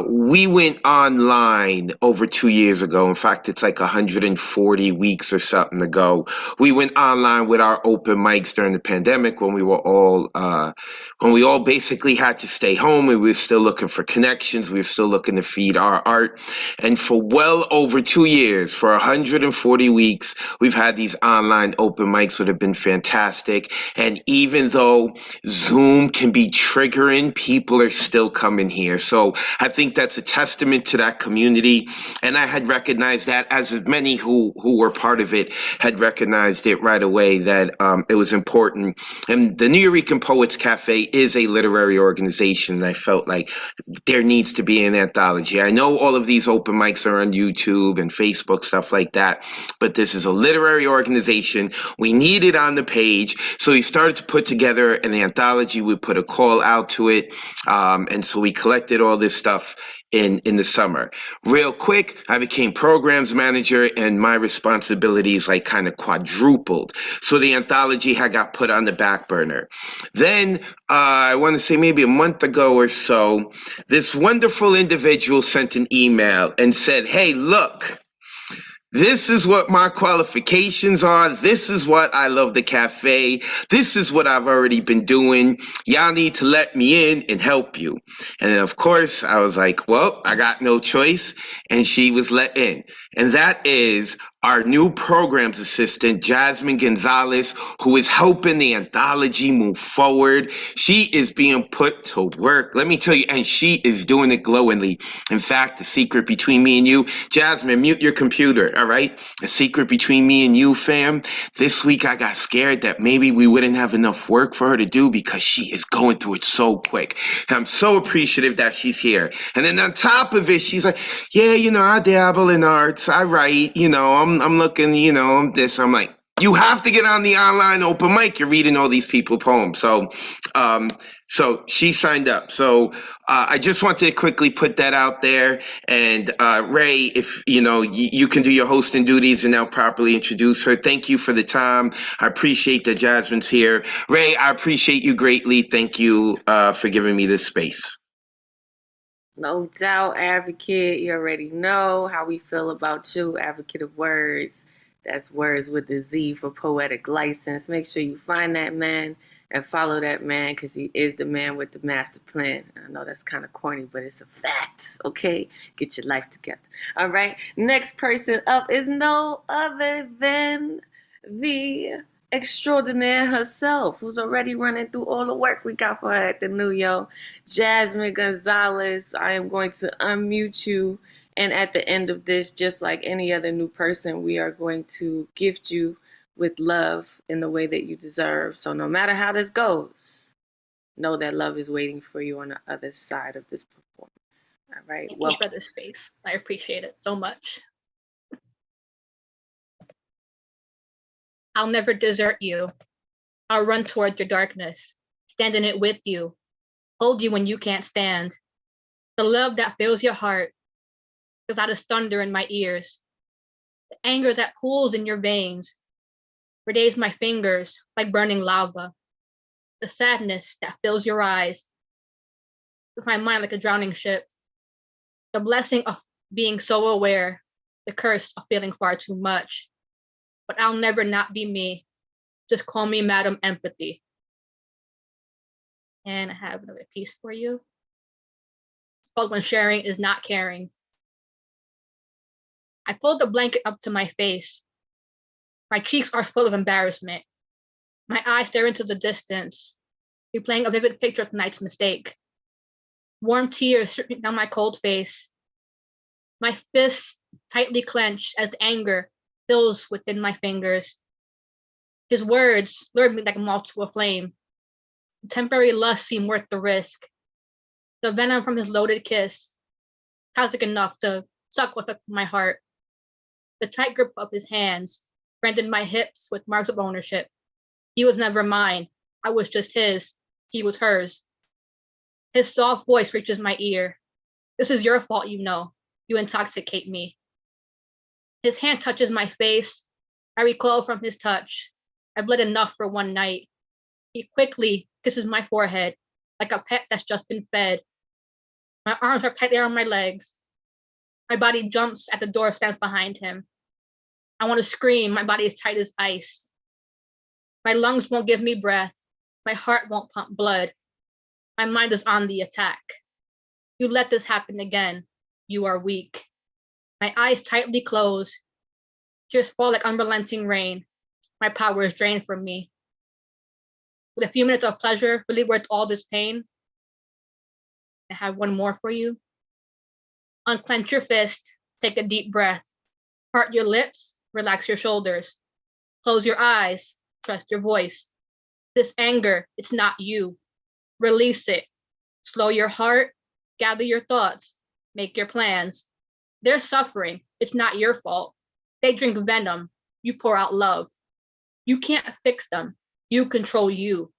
we went online over 2 years ago. In fact, it's like 140 weeks or something ago. We went online with our open mics during the pandemic when we all basically had to stay home. We were still looking for connections. We were still looking to feed our art. And for well over 2 years, for 140 weeks, we've had these online open mics that have been fantastic. And even though Zoom can be triggering, people are still coming here. So I think that's a testament to that community. And I had recognized that, as many who were part of it had recognized it right away, that it was important. And the New Eurekan Poets Cafe is a literary organization. And I felt like there needs to be an anthology. I know all of these open mics are on YouTube and Facebook, stuff like that, but this is a literary organization. We need it on the page. So we started to put together an anthology. We put a call out to it. And so we collected all this stuff in the summer. Real quick, I became programs manager and my responsibilities like kind of quadrupled. So the anthology had got put on the back burner. Then I want to say maybe a month ago or so, this wonderful individual sent an email and said, hey, look, this is what my qualifications are. This is what I love the cafe. This is what I've already been doing. Y'all need to let me in and help you. And then, of course, I was like, well, I got no choice. And she was let in. And that is our new programs assistant, Jasmine Gonzalez, who is helping the anthology move forward. She is being put to work. Let me tell you, and she is doing it glowingly. In fact, the secret between me and you, Jasmine, mute your computer, all right? A secret between me and you, fam. This week I got scared that maybe we wouldn't have enough work for her to do because she is going through it so quick. And I'm so appreciative that she's here. And then on top of it, she's like, yeah, I dabble in arts. I write, I'm looking, I'm this. I'm like, you have to get on the online open mic. You're reading all these people poems. So she signed up. So I just want to quickly put that out there. And Ray, if you can do your hosting duties and now properly introduce her. Thank you for the time. I appreciate that Jasmine's here. Ray, I appreciate you greatly. Thank you for giving me this space. No doubt, Advocate. You already know how we feel about you, Advocate of Words. That's Words with the Z for poetic license. Make sure you find that man and follow that man because he is the man with the master plan. I know that's kind of corny, but it's a fact, okay? Get your life together. All right, next person up is no other than the extraordinaire herself, who's already running through all the work we got for her at the New York, Jasmine Gonzalez. I am going to unmute you. And at the end of this, just like any other new person, we are going to gift you with love in the way that you deserve. So no matter how this goes, know that love is waiting for you on the other side of this performance. All right. Thank you for this space. I appreciate it so much. I'll never desert you. I'll run towards your darkness, stand in it with you, hold you when you can't stand. The love that fills your heart, because that is thunder in my ears. The anger that pools in your veins, redays my fingers like burning lava. The sadness that fills your eyes, with my mind like a drowning ship. The blessing of being so aware, the curse of feeling far too much. But I'll never not be me. Just call me Madam Empathy. And I have another piece for you. It's called When Sharing is Not Caring. I pulled the blanket up to my face. My cheeks are full of embarrassment. My eyes stare into the distance, replaying a vivid picture of tonight's mistake. Warm tears streaming down my cold face. My fists tightly clench as the anger fills within my fingers. His words lured me like moth to a flame. Temporary lust seemed worth the risk. The venom from his loaded kiss, toxic enough to suck what's left of my heart. The tight grip of his hands branded my hips with marks of ownership. He was never mine. I was just his. He was hers. His soft voice reaches my ear. This is your fault, you know. You intoxicate me. His hand touches my face. I recoil from his touch. I bled enough for one night. He quickly kisses my forehead like a pet that's just been fed. My arms are tightly around my legs. My body jumps at the door, stands behind him. I want to scream. My body is tight as ice. My lungs won't give me breath. My heart won't pump blood. My mind is on the attack. You let this happen again. You are weak. My eyes tightly close. Tears fall like unrelenting rain. My power is drained from me. With a few minutes of pleasure, really worth all this pain? I have one more for you. Unclench your fist, take a deep breath. Part your lips, relax your shoulders. Close your eyes, trust your voice. This anger, it's not you. Release it. Slow your heart, gather your thoughts, make your plans. They're suffering, it's not your fault. They drink venom, you pour out love. You can't fix them, you control you.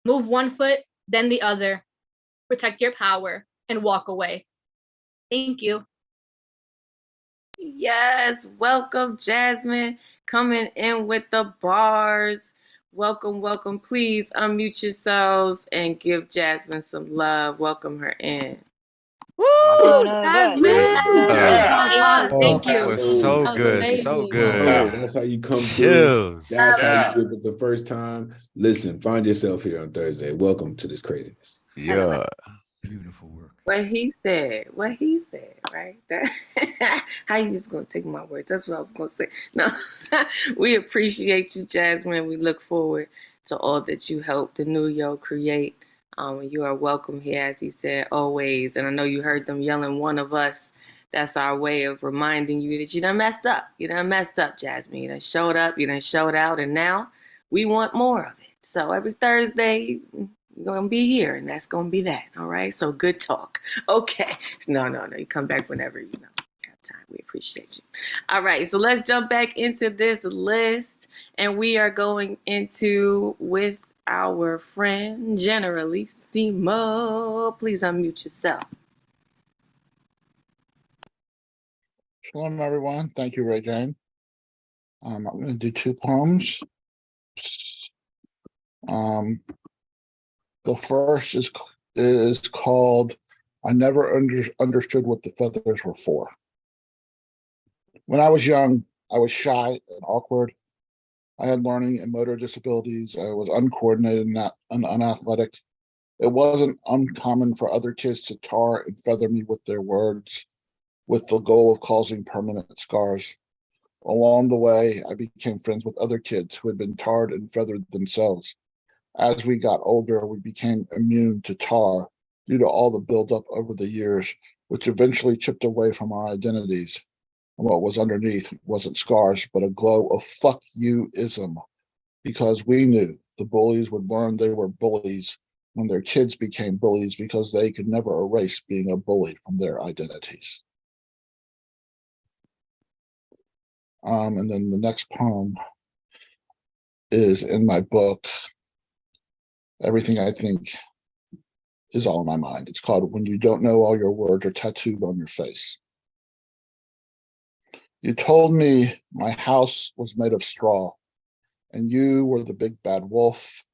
Move one foot, then the other. Protect your power and walk away. Thank you. Yes, welcome, Jasmine, coming in with the bars. Welcome, welcome. Please unmute yourselves and give Jasmine some love. Welcome her in. Woo! Jasmine! Thank That you. was so That was good, amazing. so Oh, good. that's how you come Chills. through. That's how you do it the first time. Listen, find yourself here on Thursday. Welcome to this craziness. Yeah. Beautiful work. What he said, right? That, how you just gonna take my words? That's what I was gonna say. No, we appreciate you, Jasmine. We look forward to all that you help the New York create. You are welcome here, as he said, always. And I know you heard them yelling, one of us. That's our way of reminding you that you done messed up. You done messed up, Jasmine. You done showed up, you done showed out, and now we want more of it. So every Thursday, you're going to be here, and that's going to be that, all right? So good talk. Okay. No. You come back whenever you have time. We appreciate you. All right, so let's jump back into this list, and we are going into with our friend, Generalissimo. Please unmute yourself. Shalom, everyone. Thank you, Ray Jane. I'm going to do two poems. The first is called "I Never Understood What the Feathers Were For." When I was young, I was shy and awkward. I had learning and motor disabilities. I was uncoordinated and unathletic. It wasn't uncommon for other kids to tar and feather me with their words, with the goal of causing permanent scars. Along the way, I became friends with other kids who had been tarred and feathered themselves. As we got older, we became immune to tar due to all the buildup over the years, which eventually chipped away from our identities. And what was underneath wasn't scars, but a glow of fuck you-ism, because we knew the bullies would learn they were bullies when their kids became bullies because they could never erase being a bully from their identities. And then the next poem is in my book, Everything I Think Is All in My Mind. It's called When You Don't Know All Your Words Are Tattooed on Your Face. You told me my house was made of straw, and you were the big bad wolf.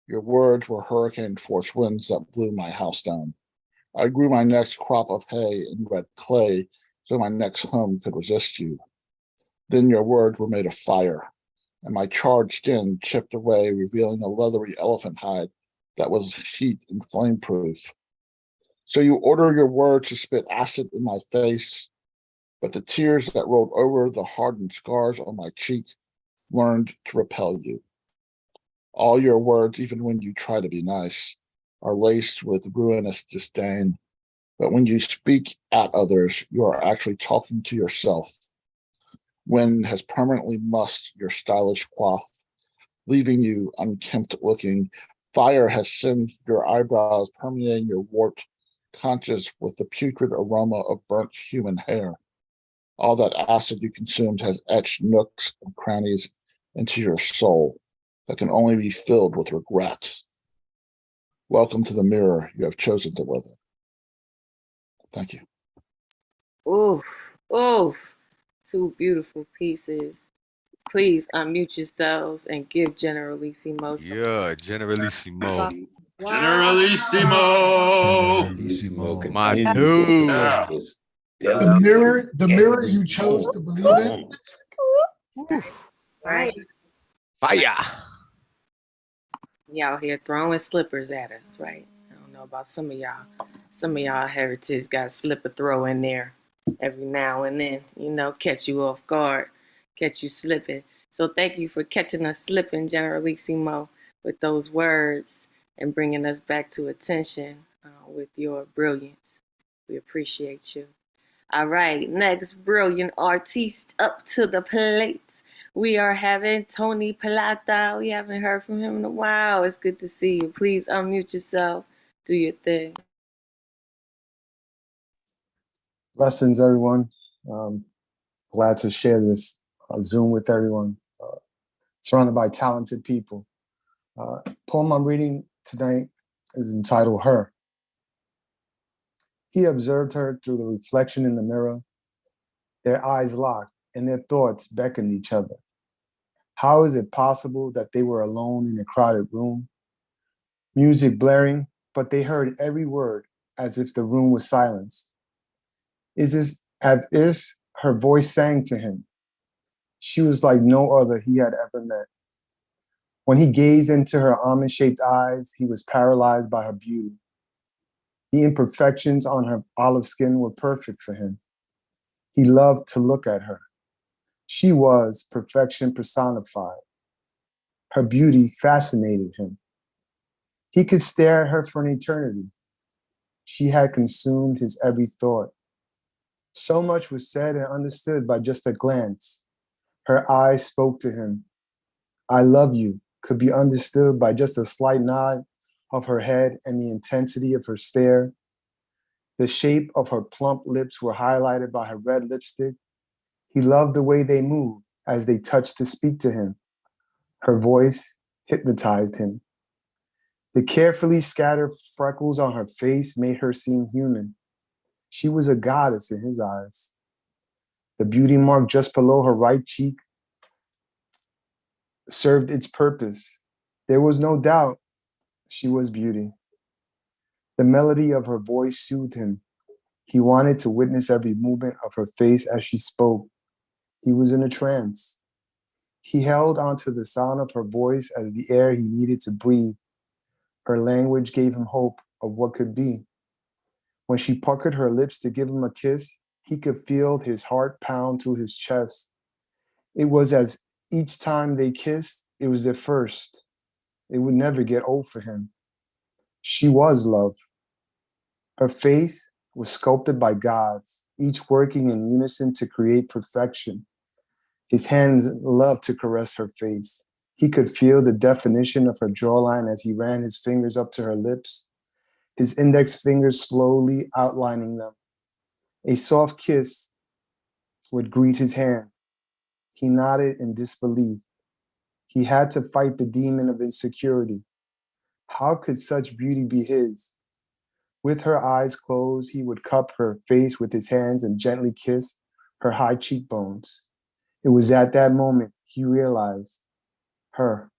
Your words were hurricane force winds that blew my house down. I grew my next crop of hay in red clay so my next home could resist you. Then your words were made of fire, and my charred skin chipped away, revealing a leathery elephant hide that was heat and flame-proof. So you order your words to spit acid in my face, but the tears that rolled over the hardened scars on my cheek learned to repel you. All your words, even when you try to be nice, are laced with ruinous disdain. But when you speak at others, you are actually talking to yourself. Wind has permanently mussed your stylish coif, leaving you unkempt looking. Fire has singed your eyebrows, permeating your warped conscious with the putrid aroma of burnt human hair. All that acid you consumed has etched nooks and crannies into your soul that can only be filled with regret. Welcome to the mirror you have chosen to live in. Thank you. Oof, oof. Two beautiful pieces. Please unmute yourselves and give Generalissimo some Yeah, Generalissimo. Wow. Generalissimo. My Continue dude. with this The mirror you chose to believe in. Right. Fire. You out here throwing slippers at us, right? I don't know about some of y'all. Some of y'all heritage got a slipper throw in there every now and then, catch you off guard, catch you slipping. So thank you for catching us slipping, Generalissimo, with those words and bringing us back to attention with your brilliance. We appreciate you. All right, next brilliant artiste up to the plate. We are having Tony Plata. We haven't heard from him in a while. It's good to see you. Please unmute yourself. Do your thing. Blessings, everyone. Glad to share this Zoom with everyone. Surrounded by talented people. Poem I'm reading tonight is entitled Her. He observed her through the reflection in the mirror. Their eyes locked and their thoughts beckoned each other. How is it possible that they were alone in a crowded room? Music blaring, but they heard every word as if the room was silenced. It is as if her voice sang to him. She was like no other he had ever met. When he gazed into her almond-shaped eyes, he was paralyzed by her beauty. The imperfections on her olive skin were perfect for him. He loved to look at her. She was perfection personified. Her beauty fascinated him. He could stare at her for an eternity. She had consumed his every thought. So much was said and understood by just a glance. Her eyes spoke to him. I love you could be understood by just a slight nod of her head and the intensity of her stare. The shape of her plump lips were highlighted by her red lipstick. He loved the way they moved as they touched to speak to him. Her voice hypnotized him. The carefully scattered freckles on her face made her seem human. She was a goddess in his eyes. The beauty mark just below her right cheek served its purpose. There was no doubt she was beauty. The melody of her voice soothed him. He wanted to witness every movement of her face as she spoke. He was in a trance. He held onto the sound of her voice as the air he needed to breathe. Her language gave him hope of what could be. When she puckered her lips to give him a kiss, he could feel his heart pound through his chest. It was as each time they kissed, it was their first. It would never get old for him. She was love. Her face was sculpted by gods, each working in unison to create perfection. His hands loved to caress her face. He could feel the definition of her jawline as he ran his fingers up to her lips, his index fingers slowly outlining them. A soft kiss would greet his hand. He nodded in disbelief. He had to fight the demon of insecurity. How could such beauty be his? With her eyes closed, he would cup her face with his hands and gently kiss her high cheekbones. It was at that moment he realized, her,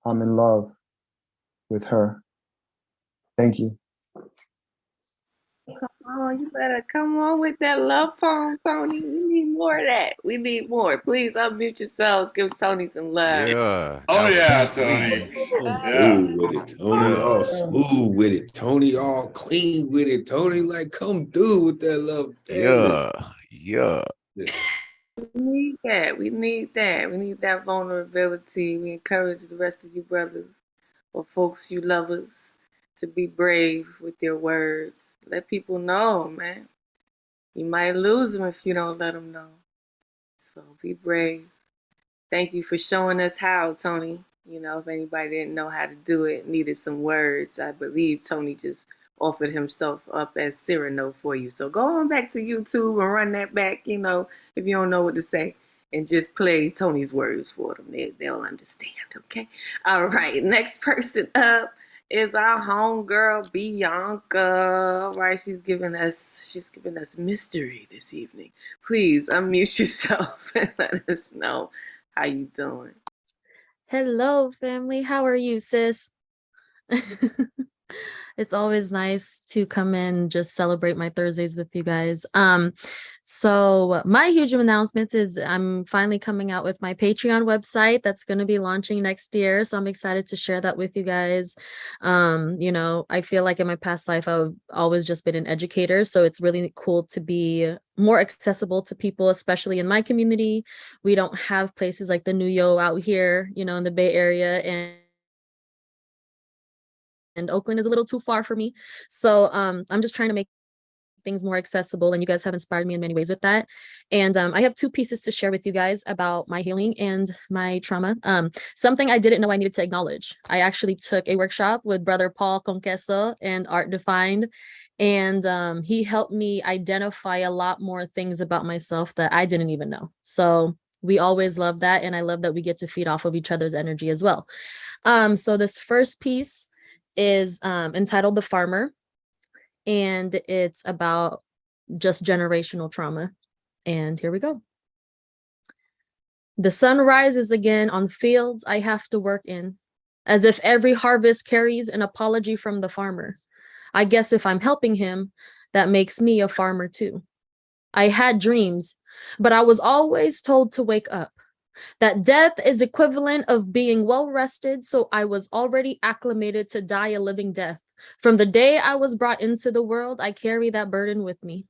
I'm in love with her. Thank you. Oh, you better come on with that love poem, Tony. We need more of that. We need more. Please unmute yourselves. Give Tony some love. Yeah. Oh that was yeah, sweet. Tony. Come Yeah. through with it, Tony. All smooth with it, Tony. All clean with it, Tony. Like, come through with that love. Damn it. Yeah. We need that. We need that. We need that vulnerability. We encourage the rest of you brothers or folks, you lovers, to be brave with your words. Let people know, man. You might lose them if you don't let them know. So be brave. Thank you for showing us how, Tony. You know, if anybody didn't know how to do it, needed some words, I believe Tony just offered himself up as Cyrano for you. So go on back to YouTube and run that back, you know, if you don't know what to say, and just play Tony's words for them. They'll understand, okay? All right, next person up is our homegirl Bianca. All right, she's giving us mystery this evening. Please unmute yourself and let us know how you doing. Hello, family. How are you, sis? It's always nice to come in and just celebrate my Thursdays with you guys. So my huge announcement is I'm finally coming out with my Patreon website that's going to be launching next year. So I'm excited to share that with you guys. You know, I feel like in my past life, I've always just been an educator. So it's really cool to be more accessible to people, especially in my community. We don't have places like the New Yo out here, you know, in the Bay Area, and Oakland is a little too far for me. So I'm just trying to make things more accessible, and you guys have inspired me in many ways with that. And I have 2 pieces to share with you guys about my healing and my trauma. Something I didn't know I needed to acknowledge. I actually took a workshop with Brother Paul Conqueso and Art Defined, and he helped me identify a lot more things about myself that I didn't even know. So we always love that, and I love that we get to feed off of each other's energy as well. So this first piece is entitled The Farmer, and it's about just generational trauma. And here we go. The sun rises again on fields I have to work in, as if every harvest carries an apology from the farmer. I guess if I'm helping him, that makes me a farmer too. I had dreams, but I was always told to wake up, that death is equivalent of being well rested, so I was already acclimated to die a living death. From the day I was brought into the world, I carry that burden with me.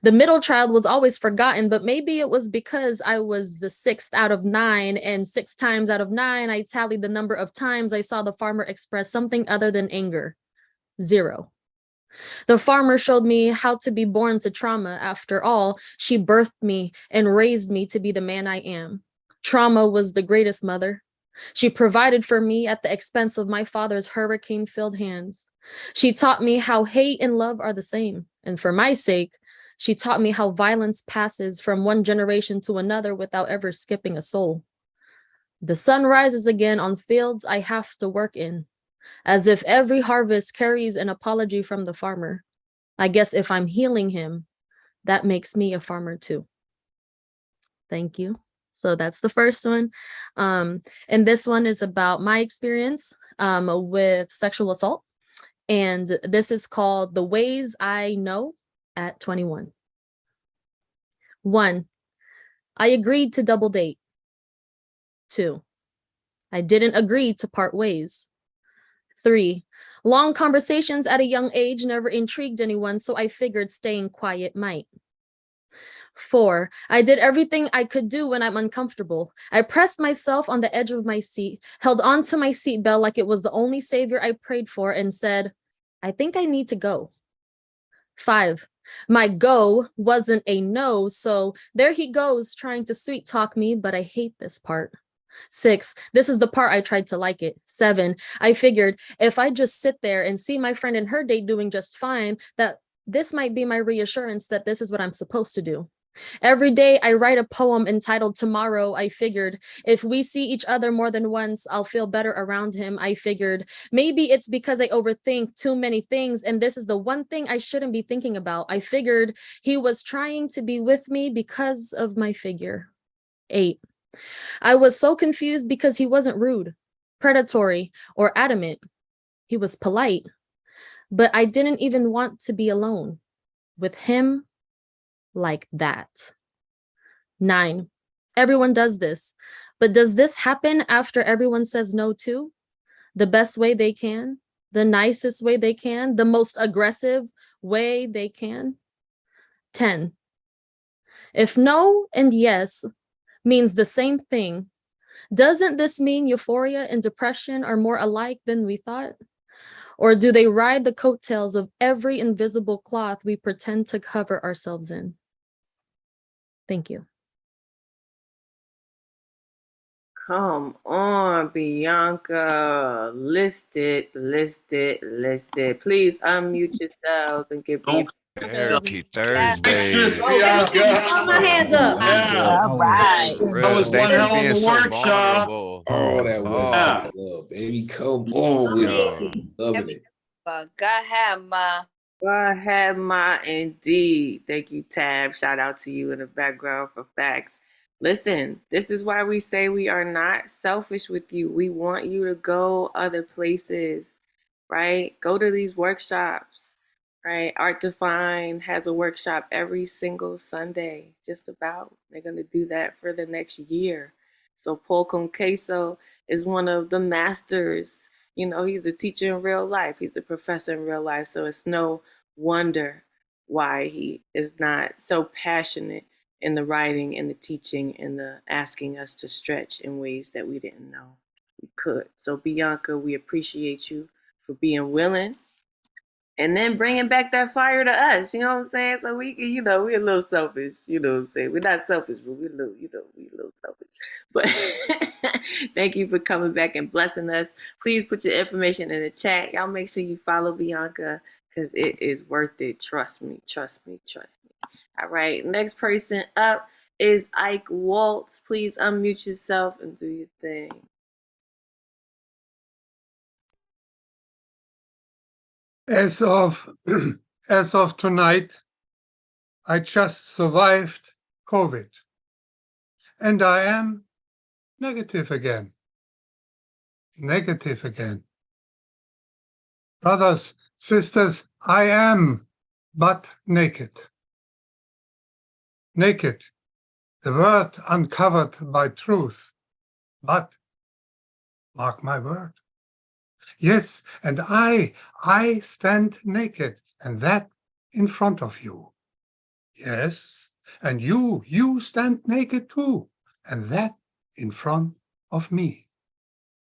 The middle child was always forgotten, but maybe it was because I was the 6th out of 9, and 6 times out of 9, I tallied the number of times I saw the farmer express something other than anger. 0. The farmer showed me how to be born to trauma. After all, she birthed me and raised me to be the man I am. Trauma was the greatest mother. She provided for me at the expense of my father's hurricane-filled hands. She taught me how hate and love are the same. And for my sake, she taught me how violence passes from one generation to another without ever skipping a soul. The sun rises again on fields I have to work in, as if every harvest carries an apology from the farmer. I guess if I'm healing him, that makes me a farmer too. Thank you. So that's the first one. And this one is about my experience with sexual assault. And this is called The Ways I Know at 21. 1, I agreed to double date. 2, I didn't agree to part ways. 3, long conversations at a young age never intrigued anyone, so I figured staying quiet might. 4, I did everything I could do when I'm uncomfortable. I pressed myself on the edge of my seat, held onto my seatbelt like it was the only savior I prayed for, and said, I think I need to go. 5, my go wasn't a no, so there he goes trying to sweet talk me, but I hate this part. 6, this is the part I tried to like it. 7, I figured if I just sit there and see my friend and her date doing just fine, that this might be my reassurance that this is what I'm supposed to do. Every day I write a poem entitled Tomorrow. I figured if we see each other more than once, I'll feel better around him. I figured maybe it's because I overthink too many things and this is the one thing I shouldn't be thinking about. I figured he was trying to be with me because of my figure. 8, I was so confused because he wasn't rude, predatory, or adamant. He was polite, but I didn't even want to be alone with him like that. 9, everyone does this, but does this happen after everyone says no too? The best way they can, the nicest way they can, the most aggressive way they can? 10, if no and yes means the same thing, doesn't this mean euphoria and depression are more alike than we thought? Or do they ride the coattails of every invisible cloth we pretend to cover ourselves in? Thank you. Come on, Bianca. List it. Please unmute yourselves and give me Therapy Extras, Thursdays. Bianca. all my hands up. Yeah. All right. That was one Thanks for hell being of a so workshop. vulnerable. Oh, that was Yeah. love, baby. Come on with it. Loving it. Go ahead, Ma. Go ahead, Ma. Indeed. Thank you, Tab. Shout out to you in the background for facts. Listen, this is why we say we are not selfish with you. We want you to go other places, right? Go to these workshops, right? Art Define has a workshop every single Sunday, just about. They're going to do that for the next year. So Paul Conqueso is one of the masters. You know, he's a teacher in real life. He's a professor in real life. So it's no wonder why he is not so passionate in the writing and the teaching and the asking us to stretch in ways that we didn't know we could. So Bianca, we appreciate you for being willing and then bringing back that fire to us. You know what I'm saying? So we can, we're a little selfish. You know what I'm saying? We're not selfish, but we're a little, we're a little selfish. But thank you for coming back and blessing us. Please put your information in the chat. Y'all make sure you follow Bianca because it is worth it. Trust me. All right, next person up is Ike Waltz. Please unmute yourself and do your thing. As of tonight, I just survived COVID, and I am negative again. Brothers, sisters, I am but naked. Naked, the word uncovered by truth, but mark my word. Yes, and I stand naked, and that in front of you. Yes, and you stand naked too, and that in front of me.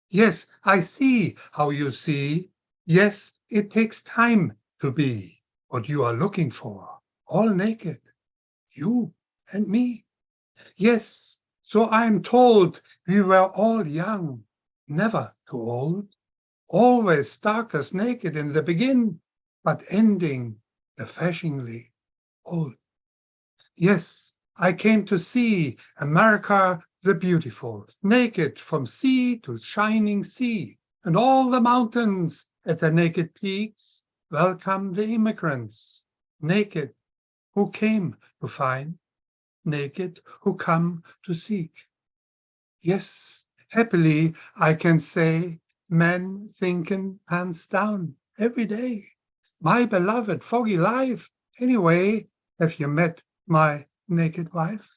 Yes, I see how you see. Yes, it takes time to be what you are looking for, all naked. You and me. Yes, so I am told we were all young, never too old, always starkest naked in the begin, but ending refreshingly old. Yes, I came to see America the beautiful, naked from sea to shining sea, and all the mountains at the naked peaks welcome the immigrants, naked, who came to find, naked, who come to seek. Yes, happily I can say, men thinking hands down every day. My beloved foggy life, anyway, have you met my naked wife?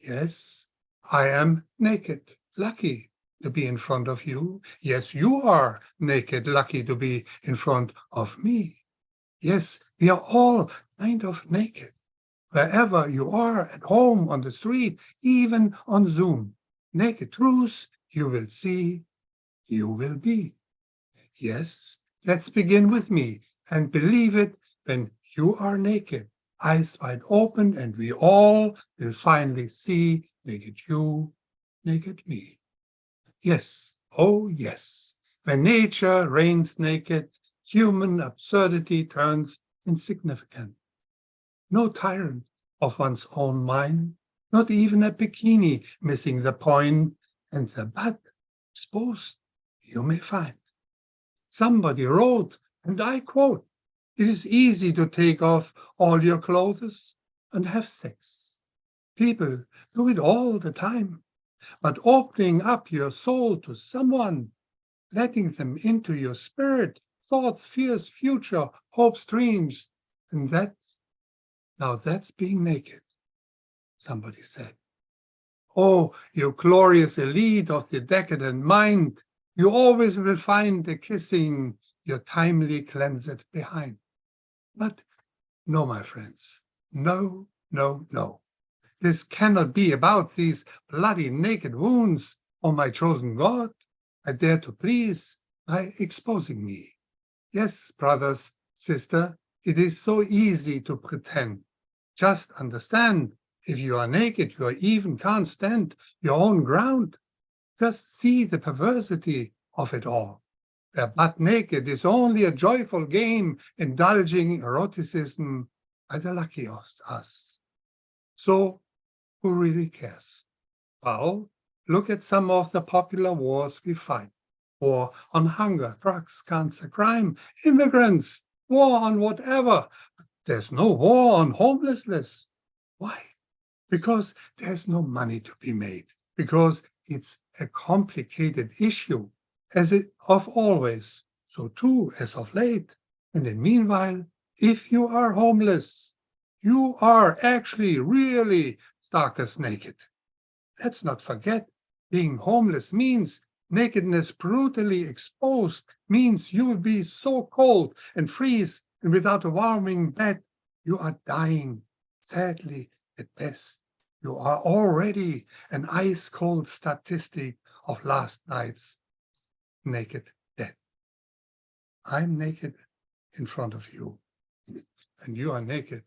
Yes, I am naked, lucky to be in front of you. Yes, you are naked, lucky to be in front of me. Yes, we are all kind of naked, wherever you are, at home, on the street, even on Zoom. Naked truth, you will see, you will be. Yes, let's begin with me and believe it when you are naked, eyes wide open, and we all will finally see naked you, naked me. Yes, oh yes, when nature reigns naked, human absurdity turns insignificant. No tyrant of one's own mind, not even a bikini missing the point, and the butt exposed you may find. Somebody wrote, and I quote, "It is easy to take off all your clothes and have sex. People do it all the time, but opening up your soul to someone, letting them into your spirit, thoughts, fears, future, hopes, dreams, and that's being naked," somebody said. Oh, you glorious elite of the decadent mind, you always will find the kissing your timely cleansed behind. But no, my friends, no, no, no. This cannot be about these bloody naked wounds on my chosen God. I dare to please by exposing me. Yes, brothers, sister, it is so easy to pretend. Just understand, if you are naked, you even can't stand your own ground. Just see the perversity of it all. Where butt naked is only a joyful game, indulging eroticism by the lucky of us. So, who really cares? Well, look at some of the popular wars we fight. War on hunger, drugs, cancer, crime, immigrants, war on whatever. There's no war on homelessness. Why? Because there's no money to be made, because it's a complicated issue, as it of always, so too as of late. And in meanwhile, if you are homeless, you are actually really stark as naked. Let's not forget, being homeless means nakedness brutally exposed, means you will be so cold and freeze, and without a warming bed, you are dying, sadly at best. You are already an ice-cold statistic of last night's naked death. I'm naked in front of you, and you are naked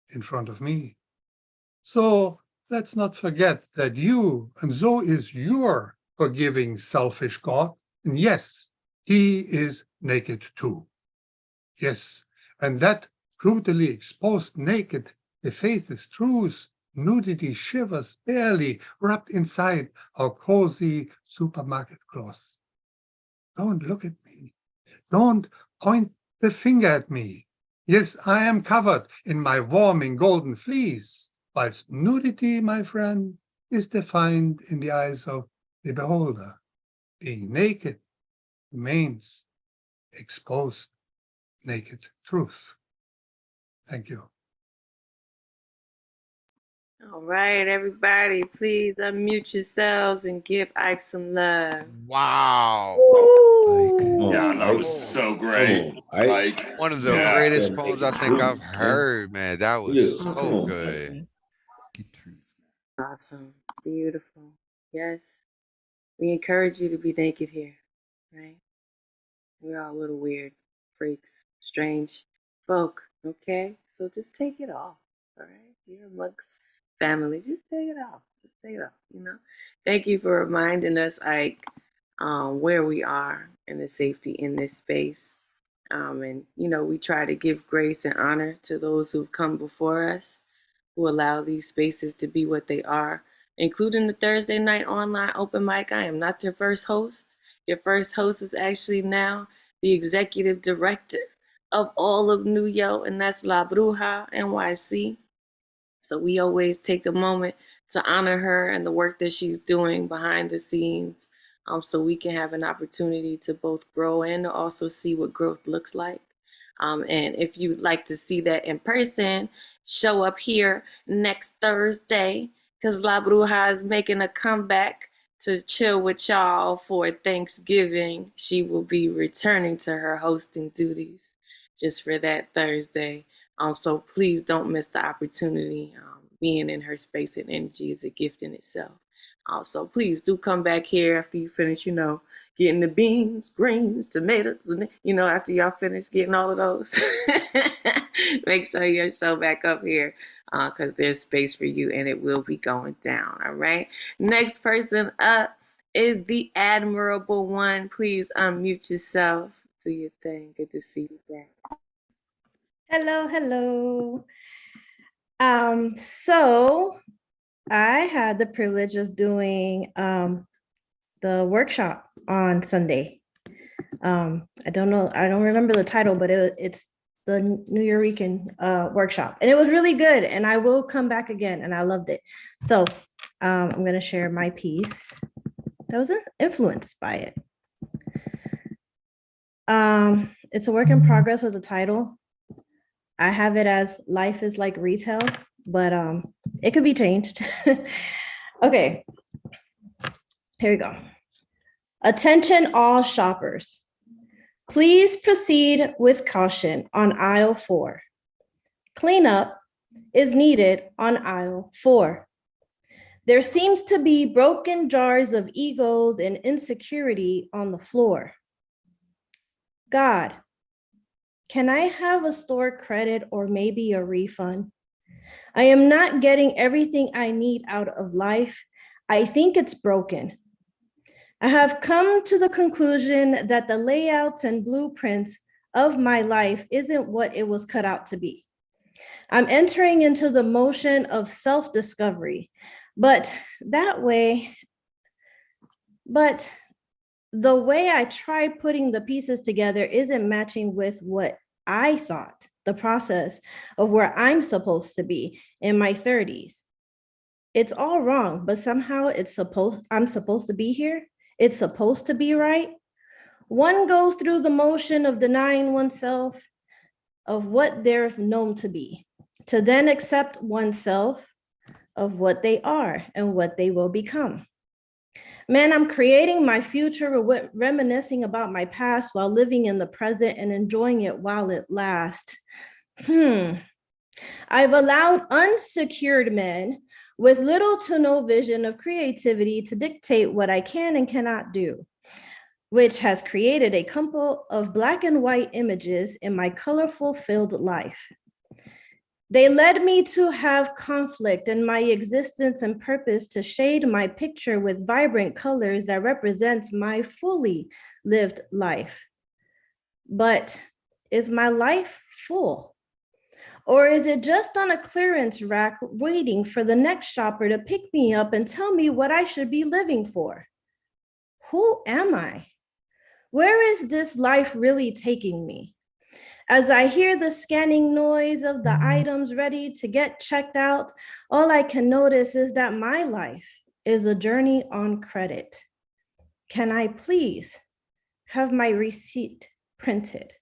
in front of me. So let's not forget that you, and so is your forgiving, selfish God. And yes, he is naked too. Yes, and that brutally exposed naked, the faith is truth, nudity shivers barely wrapped inside our cozy supermarket cloth. Don't look at me. Don't point the finger at me. Yes, I am covered in my warming golden fleece, whilst nudity, my friend, is defined in the eyes of the beholder. Being naked remains exposed naked truth. Thank you. All right, everybody, please unmute yourselves and give Ike some love. Wow. Yeah, that was so great. Like, One of the yeah. greatest poems I think I've heard, man. That was so good. Awesome. Beautiful. Yes. We encourage you to be naked here, right? We're all a little weird, freaks, strange folk, okay? So just take it off, all right? You're amongst family. Just take it off. Just take it off, you know? Thank you for reminding us, Ike, where we are and the safety in this space. And, you know, we try to give grace and honor to those who've come before us, who allow these spaces to be what they are, including the Thursday night online open mic. I am not your first host. Your first host is actually now the executive director of all of New York, and that's La Bruja NYC. So we always take a moment to honor her and the work that she's doing behind the scenes, so we can have an opportunity to both grow and to also see what growth looks like. And if you'd like to see that in person, show up here next Thursday, because La Bruja is making a comeback to chill with y'all for Thanksgiving. She will be returning to her hosting duties just for that Thursday. So please don't miss the opportunity. Being in her space and energy is a gift in itself. So please do come back here after you finish, getting the beans, greens, tomatoes, and after y'all finish getting all of those. Make sure you show back up here because there's space for you and it will be going down. All right. Next person up is the admirable one. Please unmute yourself. Do your thing. Good to see you back. Hello, hello. So I had the privilege of doing the workshop on Sunday. I don't remember the title, but it's the New Eurekan workshop, and it was really good. And I will come back again, and I loved it. So I'm gonna share my piece that was influenced by it. It's a work in progress with the title. I have it as Life is Like Retail, but it could be changed. Okay, here we go. Attention all shoppers. Please proceed with caution on aisle 4. Cleanup is needed on aisle 4. There seems to be broken jars of egos and insecurity on the floor. God, can I have a store credit or maybe a refund? I am not getting everything I need out of life. I think it's broken. I have come to the conclusion that the layouts and blueprints of my life isn't what it was cut out to be. I'm entering into the motion of self-discovery, but the way I tried putting the pieces together isn't matching with what I thought the process of where I'm supposed to be in my 30s. It's all wrong, but somehow I'm supposed to be here. It's supposed to be right. One goes through the motion of denying oneself of what they're known to be, to then accept oneself of what they are and what they will become. Man, I'm creating my future, reminiscing about my past while living in the present and enjoying it while it lasts. I've allowed unsecured men with little to no vision of creativity to dictate what I can and cannot do, which has created a couple of black and white images in my colorful filled life. They led me to have conflict in my existence and purpose to shade my picture with vibrant colors that represents my fully lived life. But is my life full? Or is it just on a clearance rack waiting for the next shopper to pick me up and tell me what I should be living for? Who am I? Where is this life really taking me? As I hear the scanning noise of the items ready to get checked out, all I can notice is that my life is a journey on credit. Can I please have my receipt printed?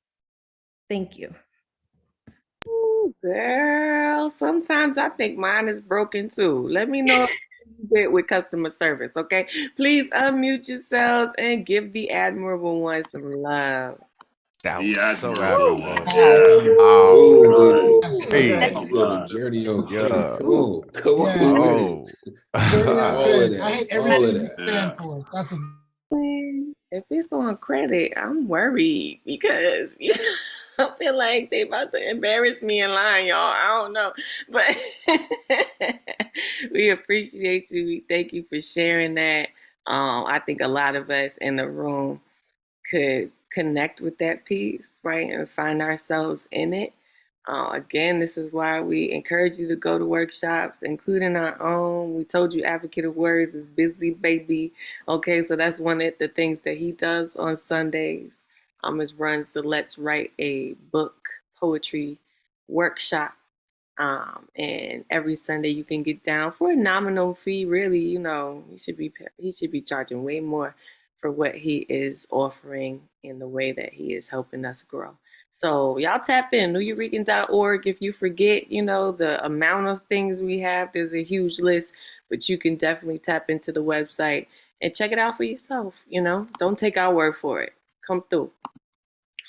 Thank you. Ooh, girl, sometimes I think mine is broken too. Let me know if you did with customer service, okay? Please unmute yourselves and give the admirable one some love. That The was so admirable. admirable. Oh, Hey, so the journey on yeah. credit. Come on with Oh. it. Journey on All of credit. that. I hate All of everything you that. stand for. That's a If it's on credit, I'm worried because I feel like they about to embarrass me in line, y'all. I don't know, but we appreciate you. We thank you for sharing that. I think a lot of us in the room could connect with that piece, right, and find ourselves in it. Again, this is why we encourage you to go to workshops, including our own. We told you Advocate of Words is busy, baby. Okay, so that's one of the things that he does on Sundays. Is runs the Let's Write a Book poetry workshop. And every Sunday you can get down for a nominal fee. Really, he should be charging way more for what he is offering in the way that he is helping us grow. So y'all tap in, neweurekan.org. If you forget, the amount of things we have, there's a huge list, but you can definitely tap into the website and check it out for yourself. Don't take our word for it. Come through,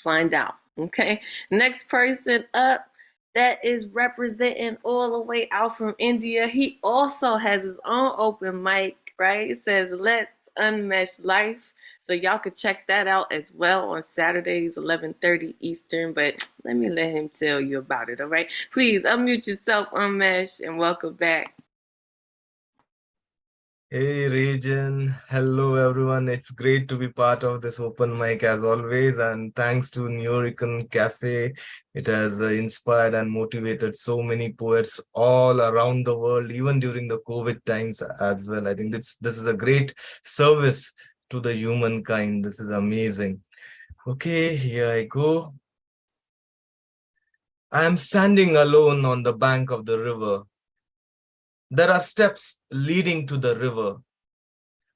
find out. Okay. Next person up that is representing all the way out from India. He also has his own open mic, right? It says, Let's Unmesh Life. So y'all could check that out as well on Saturdays, 11:30 Eastern. But let him tell you about it, all right? Please unmute yourself, Unmesh, and welcome back. Hey Rajan, hello everyone. It's great to be part of this open mic as always, and thanks to Lyrical Cafe, it has inspired and motivated so many poets all around the world, even during the COVID times as well. I think this is a great service to the humankind. This is amazing. Okay, here I go. I am standing alone on the bank of the river. There are steps leading to the river.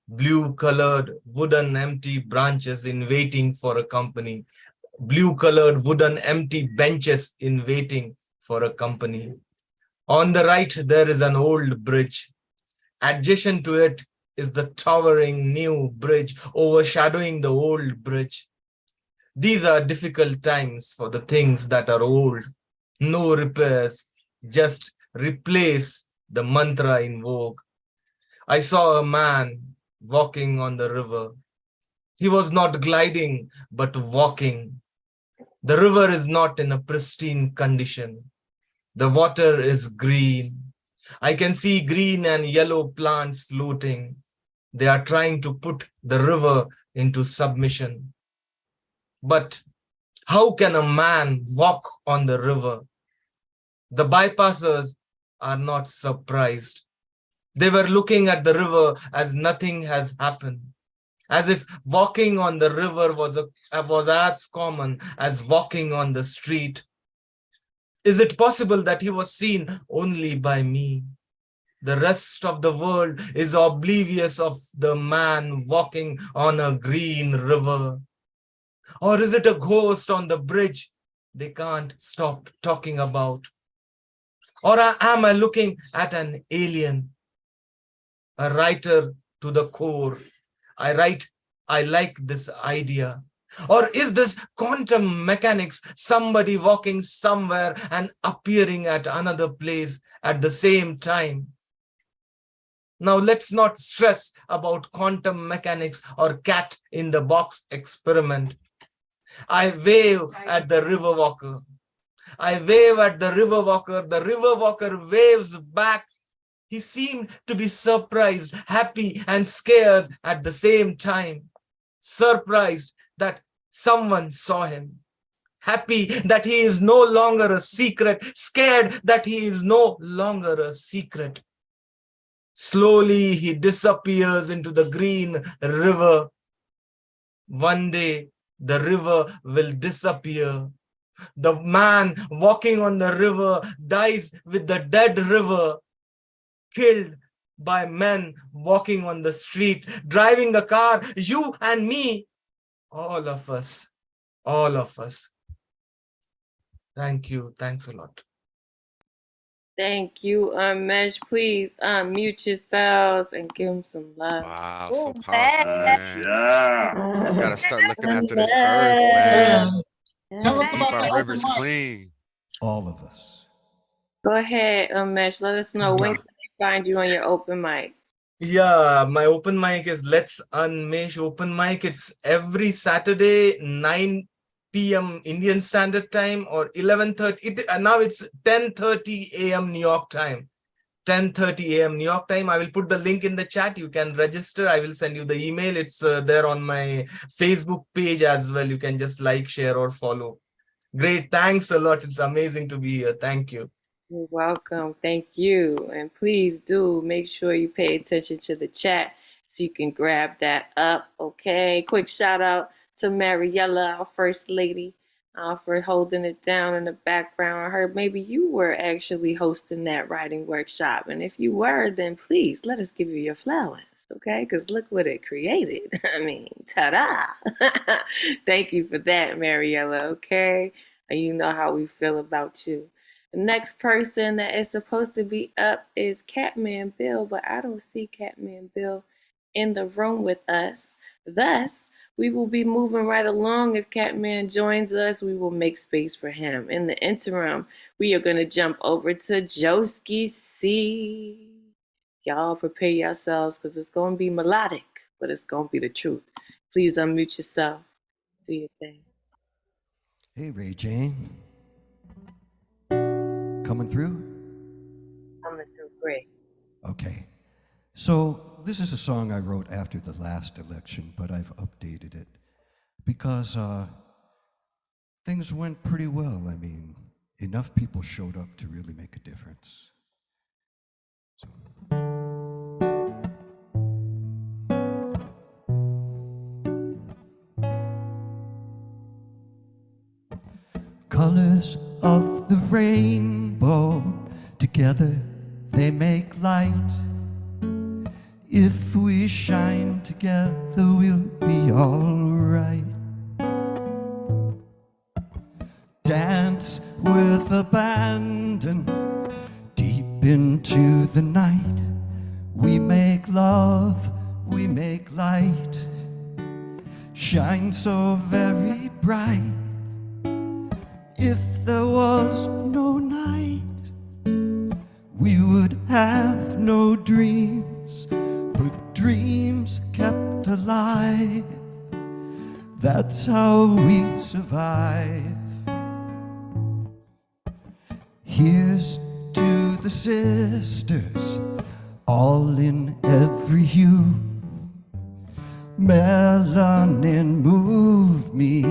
Blue-colored wooden empty branches in waiting for a company. Blue-colored wooden empty benches in waiting for a company. On the right, there is an old bridge. Adjacent to it is the towering new bridge overshadowing the old bridge. These are difficult times for the things that are old. No repairs, just replace the mantra in vogue. I saw a man walking on the river. He was not gliding, but walking. The river is not in a pristine condition. The water is green. I can see green and yellow plants floating. They are trying to put the river into submission. But how can a man walk on the river? The bypassers are not surprised. They were looking at the river as nothing has happened, as if walking on the river was as common as walking on the street. Is it possible that he was seen only by me? The rest of the world is oblivious of the man walking on a green river. Or is it a ghost on the bridge they can't stop talking about? Or am I looking at an alien? A writer to the core. I like this idea. Or is this quantum mechanics, somebody walking somewhere and appearing at another place at the same time? Now let's not stress about quantum mechanics or cat in the box experiment. I wave at the river walker. I wave at the river walker. The river walker waves back. He seemed to be surprised, happy, and scared at the same time. Surprised that someone saw him. Happy that he is no longer a secret. Scared that he is no longer a secret. Slowly he disappears into the green river. One day the river will disappear. The man walking on the river dies with the dead river, killed by men walking on the street, driving a car, you and me, all of us, all of us. Thank you. Thanks a lot. Thank you, Unmesh. Please unmute yourselves and give him some love. Wow, so powerful, man. Yeah. Gotta start looking after this earth, man. Tell us Keep about our that open rivers mic. clean. All of us. Go ahead, Unmesh. Let us know when can they find you on your open mic. Yeah, my open mic is Let's Unmesh Open Mic. It's every Saturday, 9 p.m. Indian Standard Time or 11:30. Now it's 10:30 a.m. New York time. 10:30 a.m. New York time. I will put the link in the chat. You can register. I will send you the email. It's there on my Facebook page as well. You can just like, share, or follow. Great. Thanks a lot. It's amazing to be here. Thank you. You're welcome. Thank you. And please do make sure you pay attention to the chat so you can grab that up. Okay. Quick shout out to Mariella, our first lady, for holding it down in the background. I heard maybe you were actually hosting that writing workshop. And if you were, then please let us give you your flowers. Okay, because look what it created. I mean, ta-da! Thank you for that, Mariella. Okay, and you know how we feel about you. The next person that is supposed to be up is Catman Bill, but I don't see Catman Bill in the room with us. Thus, We will be moving right along. If Catman joins us, we will make space for him. In the interim, we are going to jump over to Joski C. Y'all prepare yourselves because it's going to be melodic, but it's going to be the truth. Please unmute yourself. Do your thing. Hey, Ray Jane. Coming through? Coming through great. Okay. So this is a song I wrote after the last election, but I've updated it because things went pretty well. I mean, enough people showed up to really make a difference. Colors of the rainbow, together they make light. If we shine together, we'll be all right. Dance with abandon deep into the night. We make love, we make light, shine so very bright. If there was no night, we would have no dreams, but dreams kept alive. That's how we survive. Here's to the sisters, all in every hue. Melanin moved me,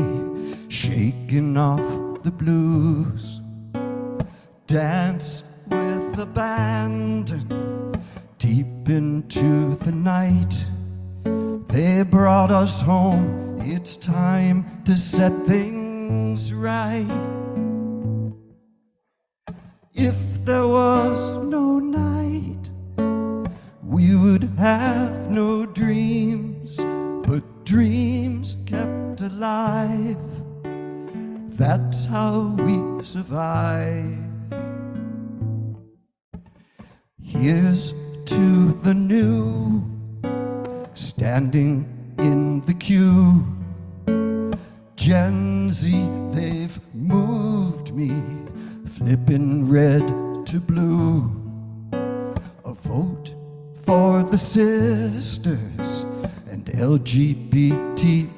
shaking off the blues. Dance with abandon deep into the night. They brought us home, it's time to set things right. If there was no night, we would have no dreams, but dreams kept alive. That's how we survive. Here's to the new, standing in the queue. Gen Z, they've moved me, flipping red to blue. A vote for the sisters and LGBTQ.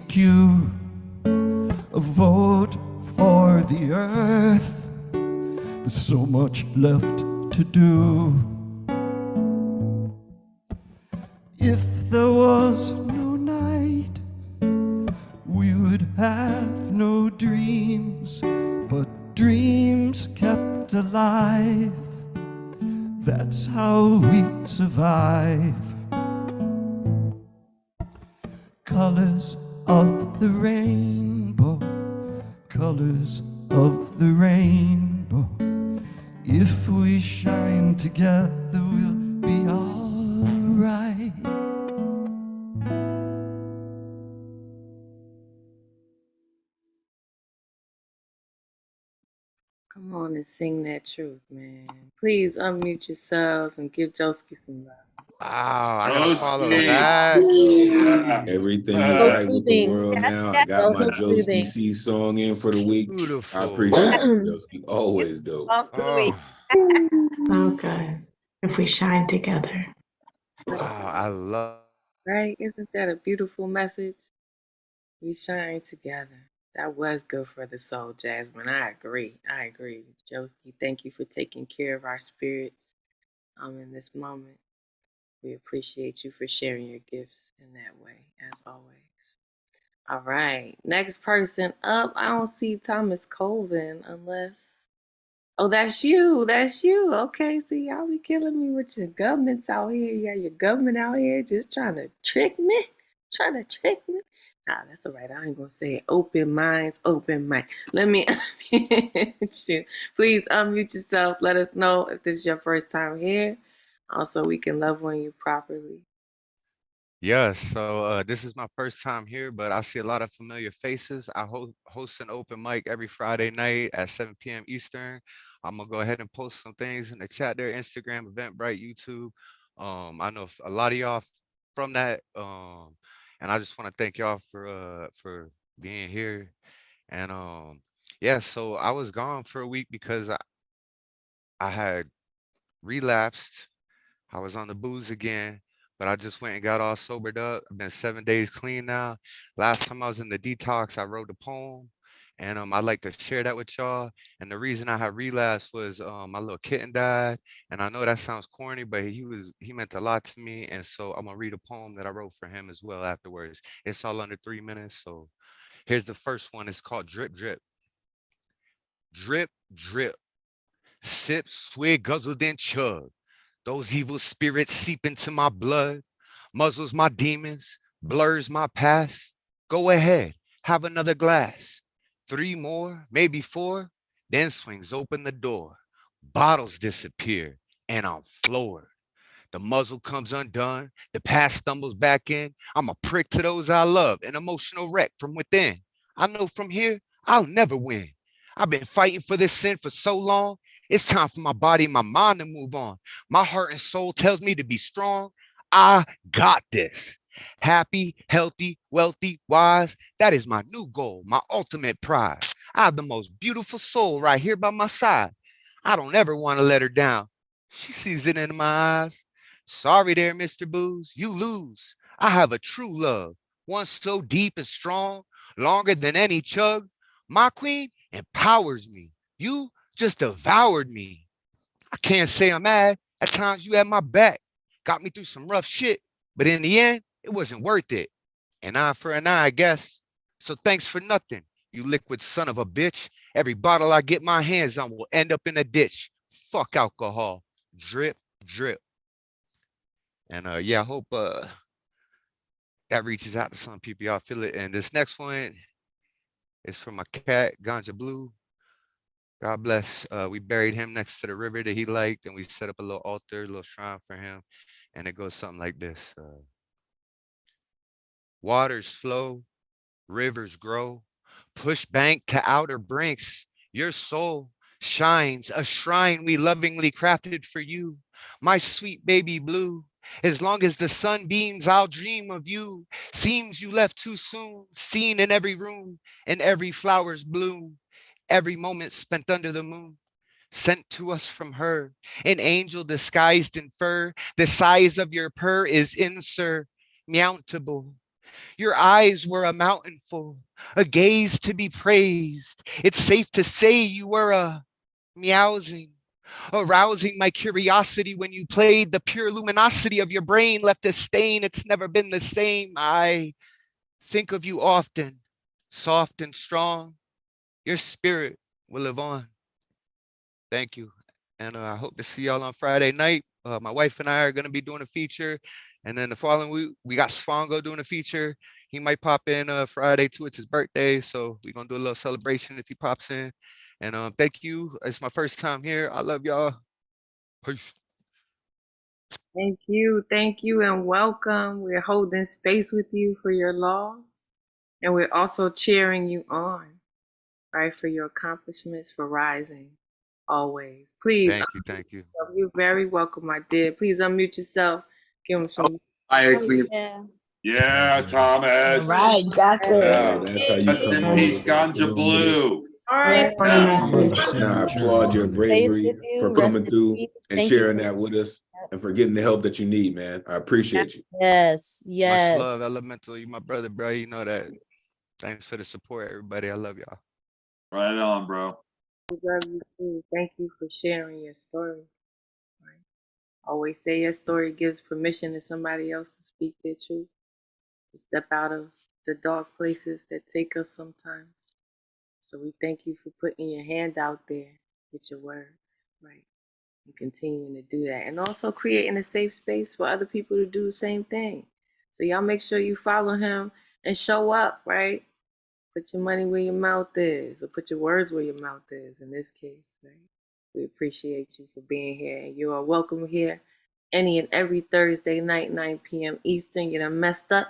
A vote for the earth, there's so much left to do. If there was no night, we would have no dreams, but dreams kept alive. That's how we survive. Colors of the rainbow, colors of the rainbow. If we shine together, we'll be all right. Come on and sing that truth, man. Please unmute yourselves and give Joski some love. Wow, I gotta follow Joski. that. Everything is So right with the soothing. world now. I got my So Joski soothing. C song in for the week. I Beautiful. appreciate it, Joski. Always do. Oh, So good. If we shine together. wow, I love. Right? Isn't that a beautiful message? We shine together. That was good for the soul, Jasmine. I agree. I agree. Josie, thank you for taking care of our spirits in this moment. We appreciate you for sharing your gifts in that way, as always. All right. Next person up. I don't see Thomas Colvin unless. Oh, that's you. That's you. Okay. See, y'all be killing me with your governments out here. Yeah, your government out here just trying to trick me. Trying to trick me. Nah, that's all right. I ain't gonna say it. Open minds, open mic. Let me unmute you. Please unmute yourself. Let us know if this is your first time here. Also, we can love on you properly. Yes, so this is my first time here, but I see a lot of familiar faces. I host an open mic every Friday night at 7 p.m. Eastern. I'm gonna go ahead and post some things in the chat there, Instagram, Eventbrite, YouTube. I know a lot of y'all from that. And I just want to thank y'all for being here. And yeah, so I was gone for a week because I had relapsed. I was on the booze again, but I just went and got all sobered up. I've been 7 days clean now. Last time I was in the detox, I wrote a poem, and I'd like to share that with y'all. And the reason I had relapsed was my little kitten died, and I know that sounds corny, but he meant a lot to me, and so I'm gonna read a poem that I wrote for him as well afterwards. It's all under 3 minutes, so here's the first one. It's called Drip Drip. Drip Drip. Sip, swig, guzzle, then chug. Those evil spirits seep into my blood, muzzles my demons, blurs my past. Go ahead, have another glass. Three more, maybe four, then swings open the door. Bottles disappear, and I'm floored. The muzzle comes undone, the past stumbles back in. I'm a prick to those I love, an emotional wreck from within. I know from here, I'll never win. I've been fighting for this sin for so long. It's time for my body and my mind to move on. My heart and soul tells me to be strong. I got this. Happy, healthy, wealthy, wise. That is my new goal, my ultimate prize. I have the most beautiful soul right here by my side. I don't ever want to let her down. She sees it in my eyes. Sorry there, Mr. Booze, you lose. I have a true love, one so deep and strong, longer than any chug. My queen empowers me. You just devoured me. I can't say I'm mad. At times you had my back, got me through some rough shit, but in the end, it wasn't worth it. An eye for an eye, I guess. So thanks for nothing, you liquid son of a bitch. Every bottle I get my hands on will end up in a ditch. Fuck alcohol. Drip, drip. And yeah, I hope that reaches out to some people. Y'all feel it. And this next one is from my cat, Ganja Blue. God bless. We buried him next to the river that he liked, and we set up a little altar, a little shrine for him. And it goes something like this. Waters flow, rivers grow, push bank to outer brinks. Your soul shines, a shrine we lovingly crafted for you, my sweet baby blue. As long as the sun beams, I'll dream of you. Seems you left too soon, seen in every room, in every flower's bloom, every moment spent under the moon. Sent to us from her, an angel disguised in fur. The size of your purr is insurmountable. Your eyes were a mountain full, a gaze to be praised. It's safe to say you were a meowsing, arousing my curiosity when you played. The pure luminosity of your brain left a stain. It's never been the same. I think of you often, soft and strong. Your spirit will live on. Thank you. And I hope to see y'all on Friday night. My wife and I are going to be doing a feature. And then the following week, we got Sfongo doing a feature. He might pop in Friday too. It's his birthday. So we're going to do a little celebration if he pops in. And thank you. It's my first time here. I love y'all. Peace. Thank you, and welcome. We're holding space with you for your loss, and we're also cheering you on, right, for your accomplishments, for rising always. Please, Thank you. You're very welcome, my dear. Please unmute yourself. Give him some. I agree. Yeah, Thomas. All right, got Wow, this. that's how you Rest come in on peace, with it. Ganja Blue. All right. And I applaud your bravery with you, for rest coming in through peace. and Thank you sharing for- that with us and for getting the help that you need, man. I appreciate you. Yes, Much yes. love, Elemental. You my brother, bro. You know that. Thanks for the support, everybody. I love y'all. Right on, bro. We love you too. Thank you for sharing your story. Right. Always say your story gives permission to somebody else to speak their truth, to step out of the dark places that take us sometimes. So we thank you for putting your hand out there with your words, right? And continuing to do that. And also creating a safe space for other people to do the same thing. So y'all make sure you follow him and show up, right? Put your money where your mouth is, or put your words where your mouth is in this case, right? We appreciate you for being here. And you are welcome here any and every Thursday night, 9 p.m. Eastern. You done messed up.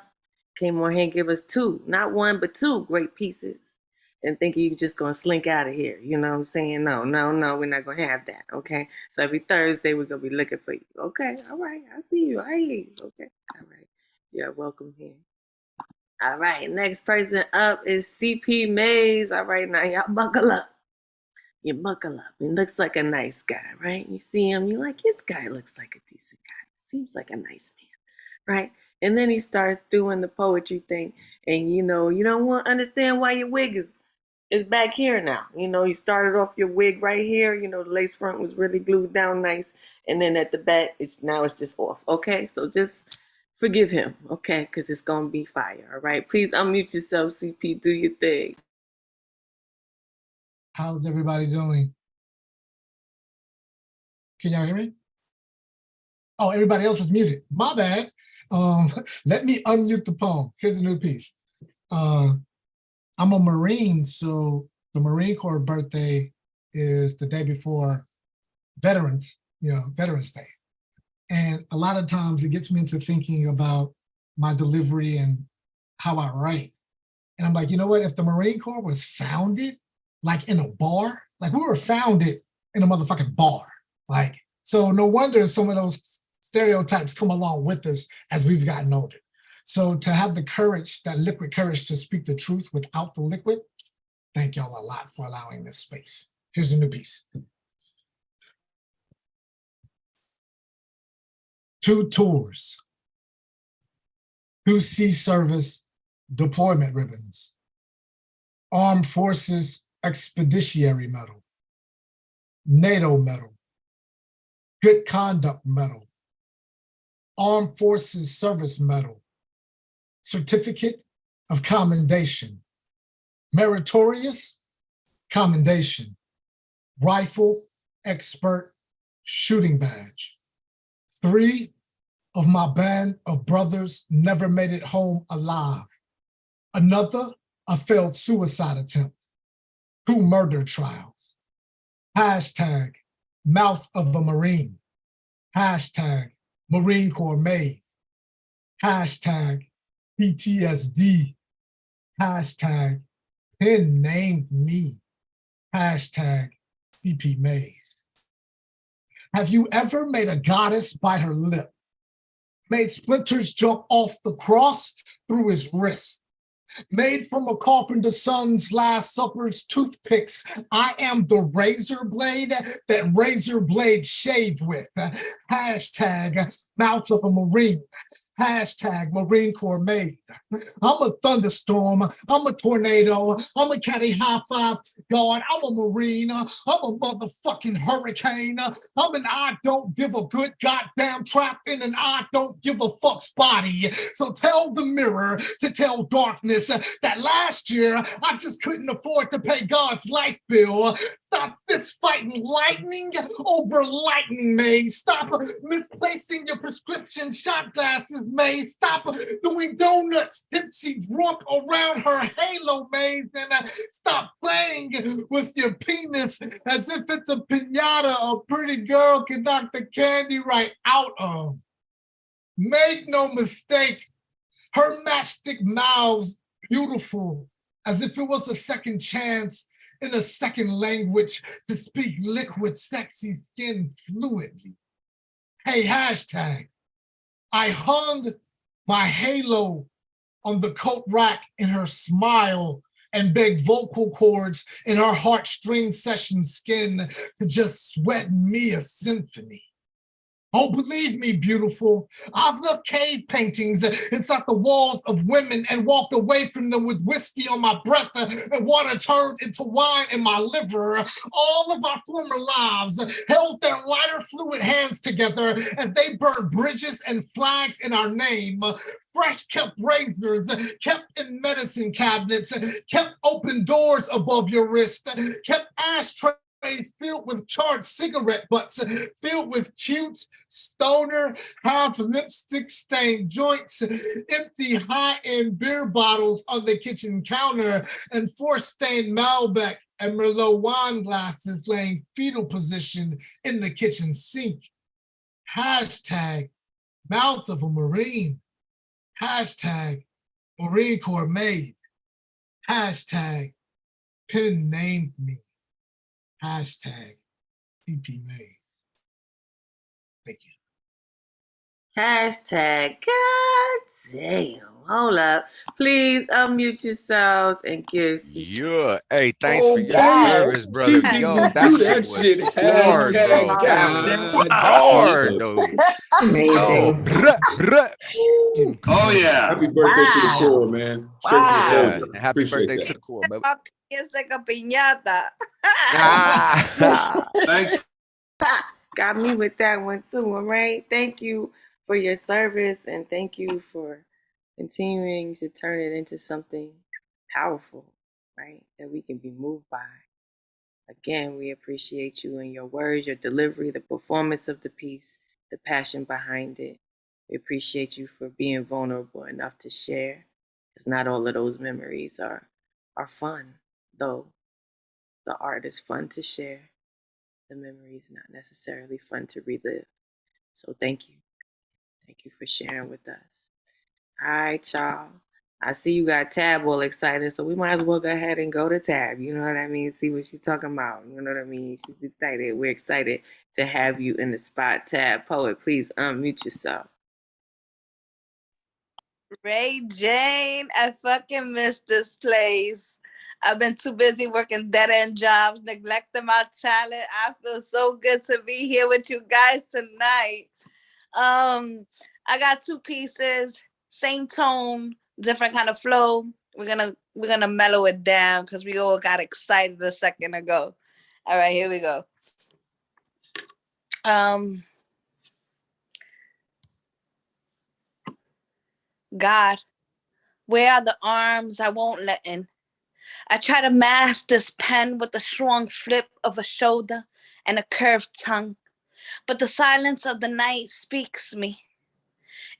Came on here and give us two, not one, but two great pieces. And thinking you're just going to slink out of here. You know what I'm saying? No, we're not going to have that, okay? So every Thursday, we're going to be looking for you. Okay, all right, I see you. I hear you. Okay, all right. You're welcome here. All right, next person up is CP Mays. All right, now y'all buckle up. You buckle up. He looks like a nice guy, right? You see him, you're like, this guy looks like a decent guy. Seems like a nice man, right? And then he starts doing the poetry thing, and you don't want to understand why your wig is back here now. You started off your wig right here. The lace front was really glued down nice, and then at the back, it's just off. Okay, so just forgive him, okay? Because it's gonna be fire. All right, please unmute yourself, CP. Do your thing. How's everybody doing? Can y'all hear me? Oh, everybody else is muted. My bad. Let me unmute the poem. Here's a new piece. I'm a Marine, so the Marine Corps birthday is the day before Veterans Day. And a lot of times it gets me into thinking about my delivery and how I write. And I'm like, you know what? If the Marine Corps was founded like in a bar, like we were founded in a motherfucking bar. Like, so no wonder some of those stereotypes come along with us as we've gotten older. So to have the courage, that liquid courage to speak the truth without the liquid, thank y'all a lot for allowing this space. Here's a new piece. 2 tours, 2 sea service deployment ribbons, Armed Forces Expeditionary Medal, NATO Medal, Good Conduct Medal, Armed Forces Service Medal, Certificate of Commendation, Meritorious Commendation, Rifle Expert Shooting Badge. 3 of my band of brothers never made it home alive. Another, a failed suicide attempt. 2 murder trials. Hashtag mouth of a Marine. Hashtag Marine Corps made. Hashtag PTSD. Hashtag pen named me. Hashtag CP Mays. Have you ever made a goddess bite her lip? Made splinters jump off the cross through his wrist? Made from a carpenter's son's last supper's toothpicks, I am the razor blade that razor blade shaved with. Hashtag mouth of a Marine. Hashtag Marine Corps made. I'm a thunderstorm. I'm a tornado. I'm a catty high five guard. I'm a Marine. I'm a motherfucking hurricane. I'm an I don't give a good goddamn trapped in an I don't give a fuck's body. So tell the mirror to tell darkness that last year I just couldn't afford to pay God's light bill. Stop fist fighting lightning over lightning, May. Stop misplacing your prescription shot glasses, May. Stop doing donuts, tipsy drunk around her halo, May. And stop playing with your penis as if it's a pinata a pretty girl can knock the candy right out of. Make no mistake, her mastic mouths beautiful, as if it was a second chance in a second language to speak liquid, sexy skin fluidly. Hey, hashtag, I hung my halo on the coat rack in her smile and begged vocal cords in her heartstring session skin to just sweat me a symphony. Oh, believe me, beautiful, I've left cave paintings inside the walls of women and walked away from them with whiskey on my breath and water turned into wine in my liver. All of our former lives held their lighter fluid hands together as they burned bridges and flags in our name. Fresh kept razors, kept in medicine cabinets, kept open doors above your wrist, kept ashtrays filled with charred cigarette butts, filled with cute stoner, half lipstick stained joints, empty high-end beer bottles on the kitchen counter, and force-stained Malbec and Merlot wine glasses laying fetal position in the kitchen sink. Hashtag mouth of a Marine. Hashtag Marine Corps made. Hashtag pen named me. Hashtag CP made. Thank you. Hashtag God damn. hold up. Please unmute yourselves and give Yeah. Hey, thanks for Oh, your God. service, brother. He Yo, didn't that do shit that was shit. hard, bro. Hashtag That was God hard, damn. though. Yo, Amazing. bruh. Oh yeah. Happy birthday to the Wow. core, man. Straight from the Yeah. soldier. And happy Appreciate birthday that. to the core, baby. It's like a piñata. Ah. Thanks. Got me with that one too. All right. Thank you for your service and thank you for continuing to turn it into something powerful, right? That we can be moved by. Again, we appreciate you and your words, your delivery, the performance of the piece, the passion behind it. We appreciate you for being vulnerable enough to share, because not all of those memories are fun, though the art is fun to share. The memory is not necessarily fun to relive. So thank you. Thank you for sharing with us. All right, y'all. I see you got Tab all excited, so we might as well go ahead and go to Tab. You know what I mean? See what she's talking about. You know what I mean? She's excited. We're excited to have you in the spot. Tab, poet, please unmute yourself. Ray Jane, I fucking miss this place. I've been too busy working dead-end jobs, neglecting my talent. I feel so good to be here with you guys tonight. I got two pieces, same tone, different kind of flow. We're gonna mellow it down because we all got excited a second ago. All right, here we go. God, where are the arms I won't let in? I try to mask this pen with a strong flip of a shoulder and a curved tongue, but the silence of the night speaks me.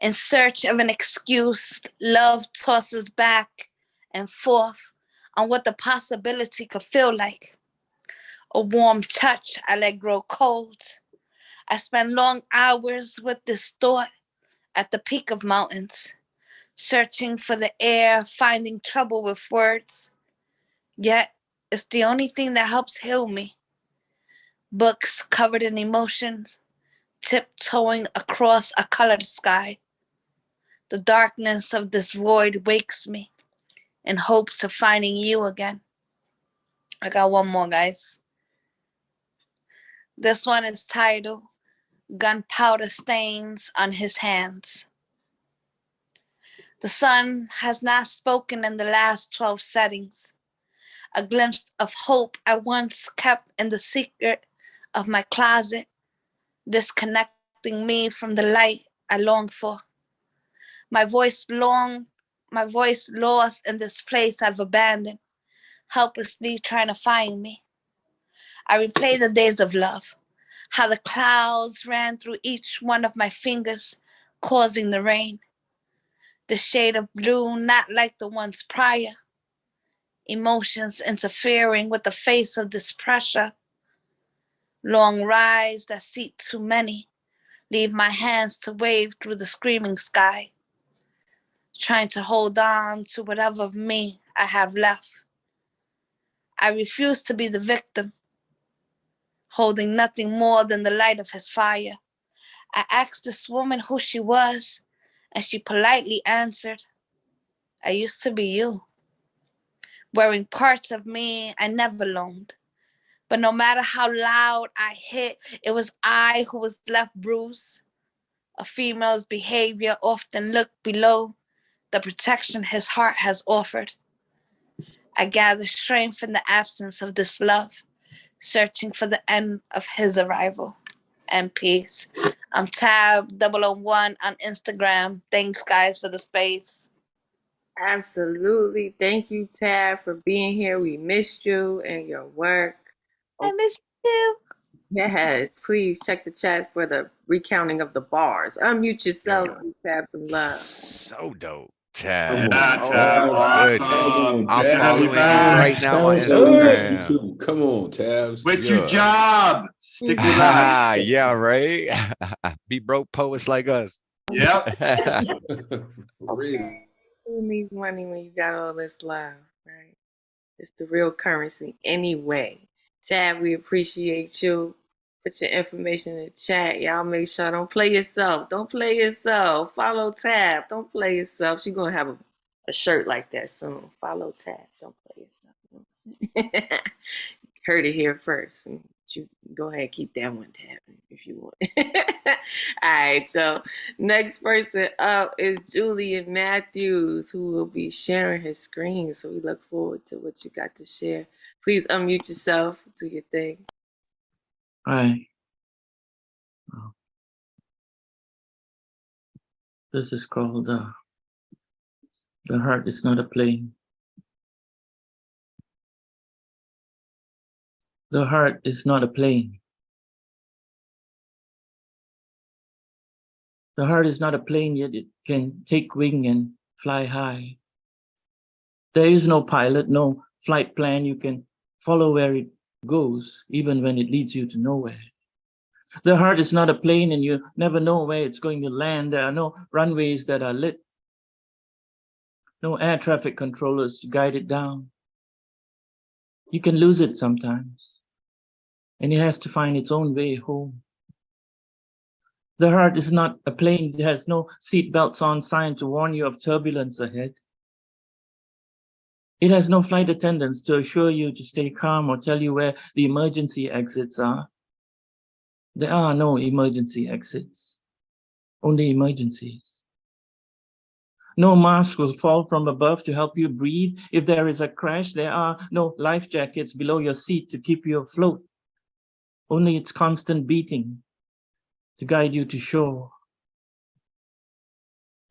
In search of an excuse, love tosses back and forth on what the possibility could feel like. A warm touch I let grow cold. I spend long hours with this thought at the peak of mountains, searching for the air, finding trouble with words. Yet, it's the only thing that helps heal me. Books covered in emotions, tiptoeing across a colored sky. The darkness of this void wakes me in hopes of finding you again. I got one more, guys. This one is titled Gunpowder Stains on His Hands. The sun has not spoken in the last 12 settings. A glimpse of hope I once kept in the secret of my closet, disconnecting me from the light I long for. My voice lost in this place I've abandoned, helplessly trying to find me. I replay the days of love, how the clouds ran through each one of my fingers, causing the rain. The shade of blue, not like the ones prior. Emotions interfering with the face of this pressure. Long rides that seat too many, leave my hands to wave through the screaming sky, trying to hold on to whatever of me I have left. I refuse to be the victim, holding nothing more than the light of his fire. I asked this woman who she was, and she politely answered, I used to be you, wearing parts of me I never loaned. But no matter how loud I hit, it was I who was left bruised. A female's behavior often looked below the protection his heart has offered. I gather strength in the absence of this love, searching for the end of his arrival. And peace. I'm Tab001 on Instagram. Thanks, guys, for the space. Absolutely. Thank you, Tab, for being here. We missed you and your work. I miss you. Yes, please check the chat for the recounting of the bars. Unmute yourself, give Tab some love. So dope. Tab. Come on, Oh Tab. my goodness. Come on, I'm Tab. following you right now on We miss you Instagram. too. Come on, Tabs. Quit your job. Stick with Ah, us. yeah, right. Be broke poets like us. Yep. Really. Who needs money when you got all this love, right? It's the real currency anyway. Tab, we appreciate you. Put your information in the chat. Y'all make sure don't play yourself. Don't play yourself. Follow Tab. Don't play yourself. She's gonna have a shirt like that soon. Follow Tab. Don't play yourself. You know what I'm saying? Heard it here first. And you go ahead and keep that one tab if you want. All right, so next person up is Julian Matthews, who will be sharing his screen. So we look forward to what you got to share. Please unmute yourself, do your thing. Hi. This is called The Heart is Not a Plane. The heart is not a plane. The heart is not a plane, yet it can take wing and fly high. There is no pilot, no flight plan. You can follow where it goes, even when it leads you to nowhere. The heart is not a plane, and you never know where it's going to land. There are no runways that are lit, no air traffic controllers to guide it down. You can lose it sometimes, and it has to find its own way home. The heart is not a plane. It has no seat belts on sign to warn you of turbulence ahead. It has no flight attendants to assure you to stay calm or tell you where the emergency exits are. There are no emergency exits, only emergencies. No mask will fall from above to help you breathe. If there is a crash, there are no life jackets below your seat to keep you afloat, only its constant beating to guide you to shore.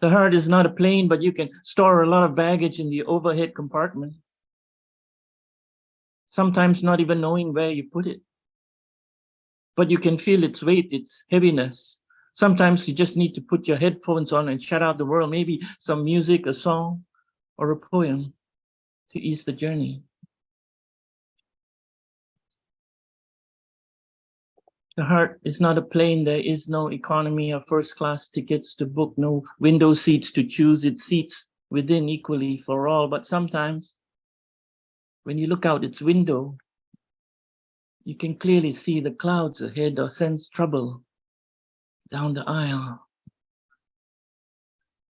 The heart is not a plane, but you can store a lot of baggage in the overhead compartment, sometimes not even knowing where you put it. But you can feel its weight, its heaviness. Sometimes you just need to put your headphones on and shut out the world, maybe some music, a song, or a poem to ease the journey. The heart is not a plane. There is no economy or first-class tickets to book, no window seats to choose. Its seats within equally for all. But sometimes, when you look out its window, you can clearly see the clouds ahead or sense trouble down the aisle.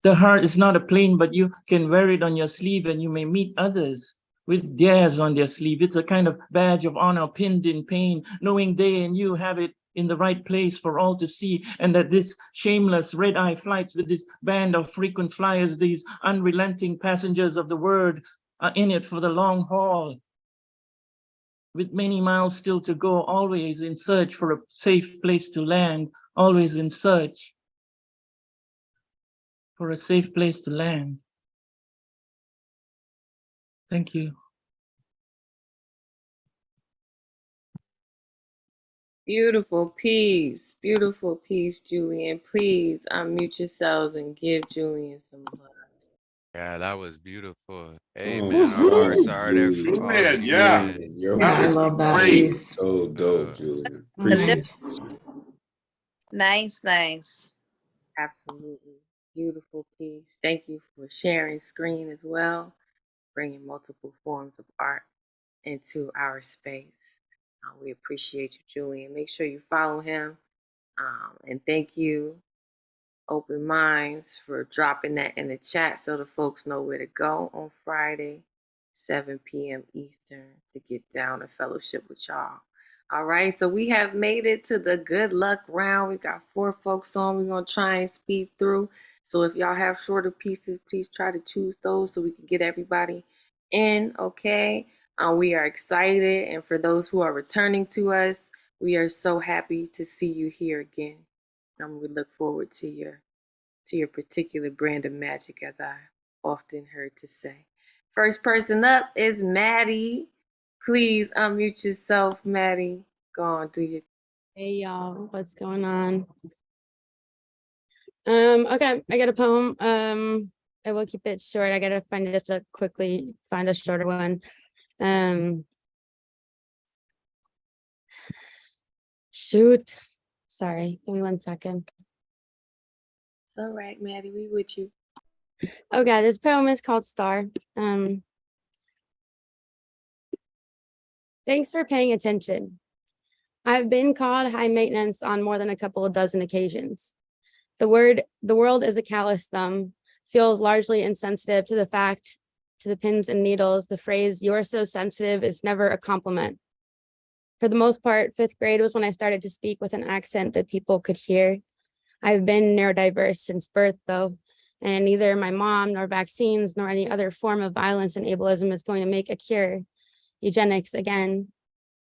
The heart is not a plane, but you can wear it on your sleeve and you may meet others with theirs on their sleeve. It's a kind of badge of honor pinned in pain, knowing they and you have it in the right place for all to see, and that this shameless red-eye flights with this band of frequent flyers, these unrelenting passengers of the word, are in it for the long haul. With many miles still to go, always in search for a safe place to land, always in search for a safe place to land. Thank you. Beautiful piece, Julian. Please unmute yourselves and give Julian some love. Yeah, that was beautiful. Hey Oh man, my our God, hearts are there for Julian. all of Julian, you, yeah. man. Your Yeah, I piece love was that Great. piece. so dope, Julian. Appreciate Delicious. it. Nice, nice. Absolutely. Beautiful piece. Thank you for sharing screen as well, bringing multiple forms of art into our space. We appreciate you, Julian. Make sure you follow him. And thank you, Open Minds, for dropping that in the chat so the folks know where to go on Friday, 7 p.m. Eastern, to get down and fellowship with y'all. All right, so we have made it to the good luck round. We got 4 folks on. We're going to try and speed through. So if y'all have shorter pieces, please try to choose those so we can get everybody in, okay? We are excited. And for those who are returning to us, we are so happy to see you here again. We look forward to your particular brand of magic, as I often heard to say. First person up is Maddie. Please unmute yourself, Maddie. Go on, do your. Hey y'all, what's going on? Okay, I got a poem. I will keep it short. I gotta quickly find a shorter one. Shoot. Sorry, give me 1 second. It's all right, Maddie, we with you. Okay, this poem is called Star. Thanks for paying attention. I've been called high maintenance on more than a couple of dozen occasions. The world is a callous thumb feels largely insensitive to the pins and needles. The phrase, "you're so sensitive," is never a compliment. For the most part, 5th grade was when I started to speak with an accent that people could hear. I've been neurodiverse since birth, though, and neither my mom nor vaccines nor any other form of violence and ableism is going to make a cure. Eugenics again.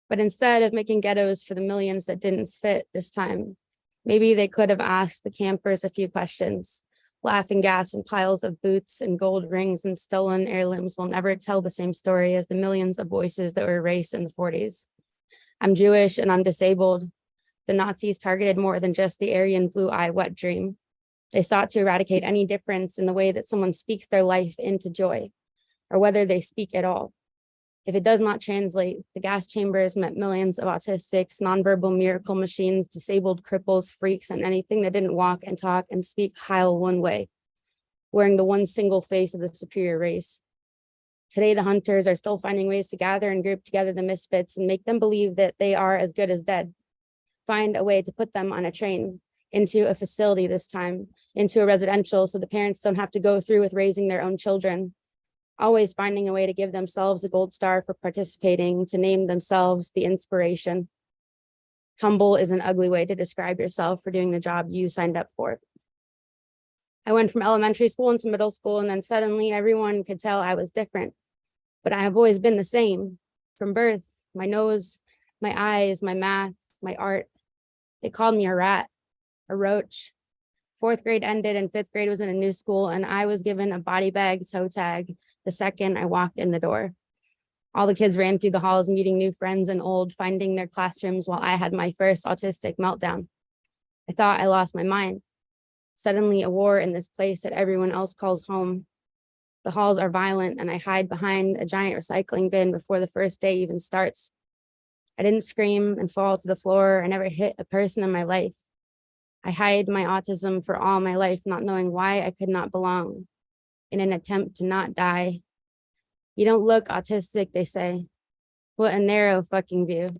But instead of making ghettos for the millions that didn't fit this time, maybe they could have asked the campers a few questions. Laughing gas and piles of boots and gold rings and stolen heirlooms will never tell the same story as the millions of voices that were erased in the 40s. I'm Jewish and I'm disabled. The Nazis targeted more than just the Aryan blue-eye wet dream. They sought to eradicate any difference in the way that someone speaks their life into joy, or whether they speak at all. If it does not translate, the gas chambers met millions of autistics, nonverbal miracle machines, disabled cripples, freaks, and anything that didn't walk and talk and speak Heil one way, wearing the one single face of the superior race. Today, the hunters are still finding ways to gather and group together the misfits and make them believe that they are as good as dead. Find a way to put them on a train, into a facility this time, into a residential, so the parents don't have to go through with raising their own children. Always finding a way to give themselves a gold star for participating, to name themselves the inspiration. Humble is an ugly way to describe yourself for doing the job you signed up for. I went from elementary school into middle school, and then suddenly everyone could tell I was different. But I have always been the same. From birth, my nose, my eyes, my math, my art. They called me a rat, a roach. 4th grade ended and 5th grade was in a new school, and I was given a body bag toe tag the second I walked in the door. All the kids ran through the halls, meeting new friends and old, finding their classrooms while I had my first autistic meltdown. I thought I lost my mind. Suddenly a war in this place that everyone else calls home. The halls are violent and I hide behind a giant recycling bin before the first day even starts. I didn't scream and fall to the floor. I never hit a person in my life. I hide my autism for all my life, not knowing why I could not belong, in an attempt to not die. You don't look autistic, they say. What a narrow fucking view.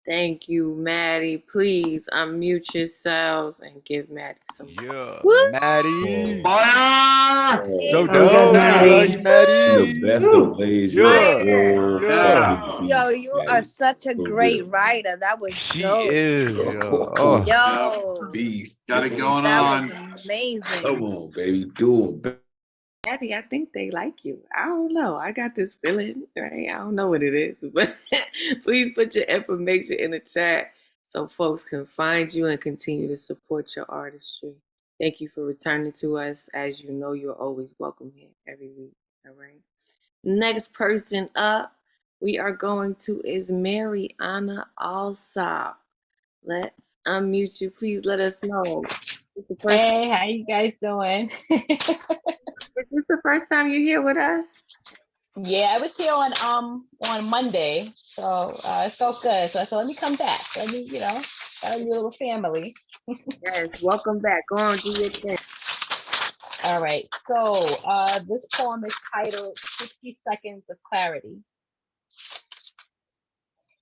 Thank you, Maddie. Please unmute yourselves and give Maddie some. Yeah, Woo! Maddie. Fire! So Oh, dope. I love you, you Maddie. the best of Blaze. You're a Yeah, whole yeah. fucking Yo, beast, you are Maddie. such a For great real. writer. That was She dope. is, yo. Oh, Yo, Beast. Got it going that on. was amazing. Come on, baby. Do it. Maddie, I think they like you. I don't know. I got this feeling, right? I don't know what it is, but please put your information in the chat so folks can find you and continue to support your artistry. Thank you for returning to us. As you know, you're always welcome here every week. All right. Next person up, we are going to is Mariana Alsop. Let's unmute you. Please let us know. Hey, how you guys doing? Is this the first time you're here with us? Yeah, I was here on Monday, so it felt good. So I thought, let me come back. Let me, got a little family. Yes, welcome back. Go on, do your thing. All right. So this poem is titled 60 Seconds of Clarity.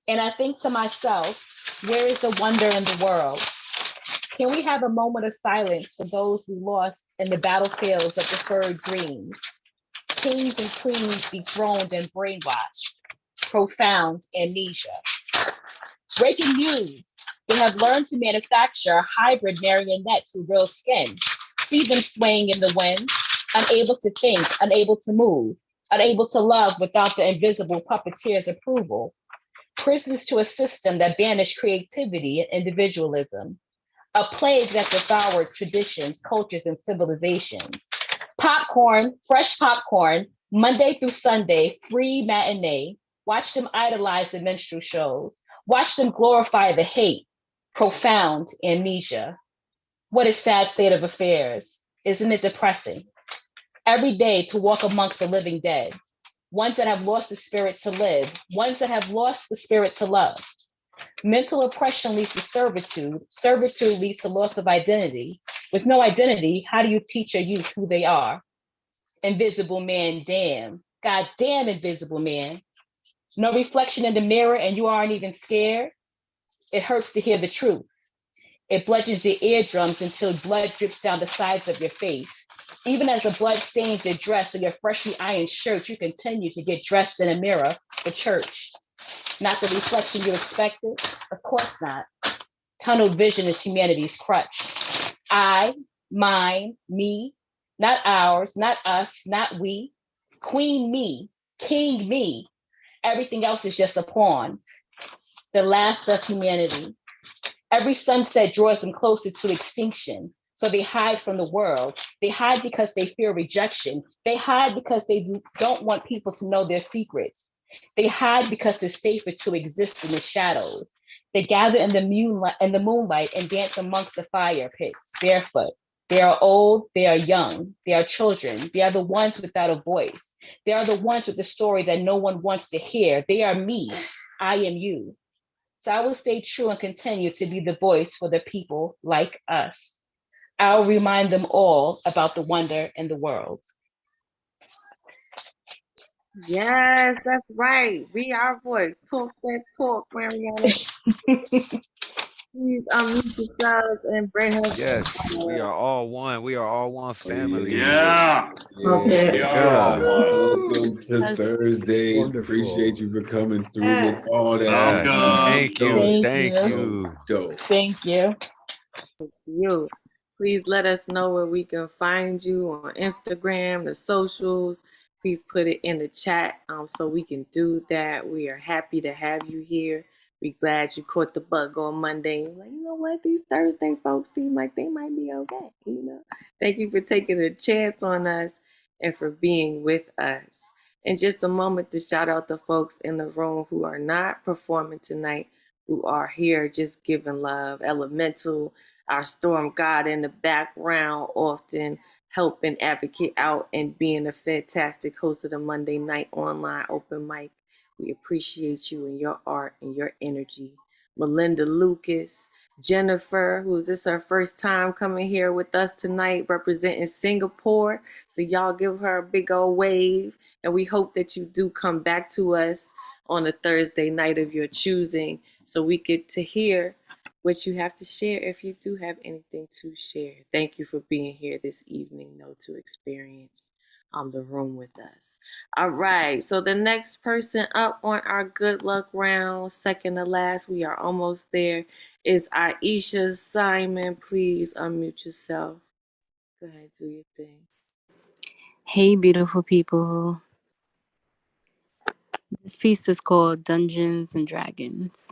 And I think to myself, where is the wonder in the world? Can we have a moment of silence for those we lost in the battlefields of deferred dreams? Kings and queens dethroned and brainwashed. Profound amnesia. Breaking news. They have learned to manufacture hybrid marionettes with real skin. See them swaying in the wind, unable to think, unable to move, unable to love without the invisible puppeteer's approval. Prisoners to a system that banished creativity and individualism. A plague that devoured traditions, cultures, and civilizations. Popcorn, fresh popcorn, Monday through Sunday, free matinee. Watch them idolize the minstrel shows. Watch them glorify the hate. Profound amnesia. What a sad state of affairs. Isn't it depressing? Every day to walk amongst the living dead. Ones that have lost the spirit to live. Ones that have lost the spirit to love. Mental oppression leads to servitude. Servitude leads to loss of identity. With no identity, how do you teach a youth who they are? Invisible man, damn. God damn, invisible man. No reflection in the mirror and you aren't even scared. It hurts to hear the truth. It bludgeons your eardrums until blood drips down the sides of your face. Even as the blood stains your dress or your freshly ironed shirt, you continue to get dressed in a mirror for church. Not the reflection you expected? Of course not. Tunnel vision is humanity's crutch. I, mine, me, not ours, not us, not we. Queen me, king me. Everything else is just a pawn. The last of humanity. Every sunset draws them closer to extinction. So they hide from the world. They hide because they fear rejection. They hide because they don't want people to know their secrets. They hide because it's safer to exist in the shadows. They gather in the moonlight and dance amongst the fire pits, barefoot. They are old, they are young, they are children. They are the ones without a voice. They are the ones with the story that no one wants to hear. They are me, I am you. So I will stay true and continue to be the voice for the people like us. I'll remind them all about the wonder in the world. Yes, that's right. Be our voice. Talk that talk, Mariana. Please unmute yourselves and bring us. Yes, we are all one. We are all one family. Yeah. Okay. We are all one. Welcome to That's Thursdays. Wonderful. Appreciate you for coming through with Yes. all that. Yes, Welcome. thank you, Thank thank you. you. Dope. Thank you. You. Please let us know where we can find you on Instagram, the socials. Please put it in the chat so we can do that. We are happy to have you here. We glad you caught the bug on Monday. You're like, you know what? These Thursday folks seem like they might be okay. Thank you for taking a chance on us and for being with us. In just a moment to shout out the folks in the room who are not performing tonight, who are here just giving love. Elemental, our storm god in the background, often helping advocate out and being a fantastic host of the Monday night online open mic. We appreciate you and your art and your energy. Melinda Lucas, Jennifer, who is this her first time coming here with us tonight, representing Singapore. So y'all give her a big old wave, and we hope that you do come back to us on a Thursday night of your choosing, so we get to hear what you have to share if you do have anything to share. Thank you for being here this evening, to experience the room with us. All right, so the next person up on our good luck round, second to last, we are almost there, is Aisha Simon. Please unmute yourself. Go ahead, do your thing. Hey, beautiful people. This piece is called Dungeons and Dragons.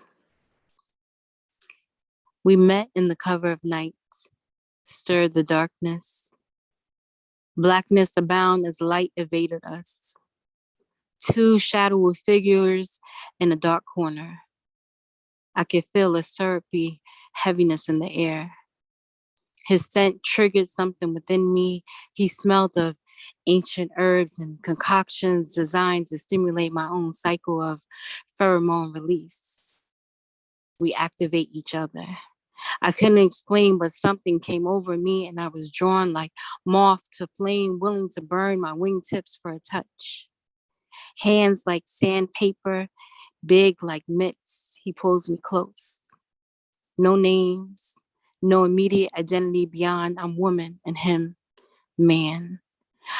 We met in the cover of night, stirred the darkness. Blackness abound as light evaded us. Two shadowy figures in a dark corner. I could feel a syrupy heaviness in the air. His scent triggered something within me. He smelled of ancient herbs and concoctions designed to stimulate my own cycle of pheromone release. We activate each other. I couldn't explain, but something came over me and I was drawn like moth to flame, willing to burn my wingtips for a touch. Hands like sandpaper, big like mitts, he pulls me close. No names, no immediate identity beyond I'm woman and him, man.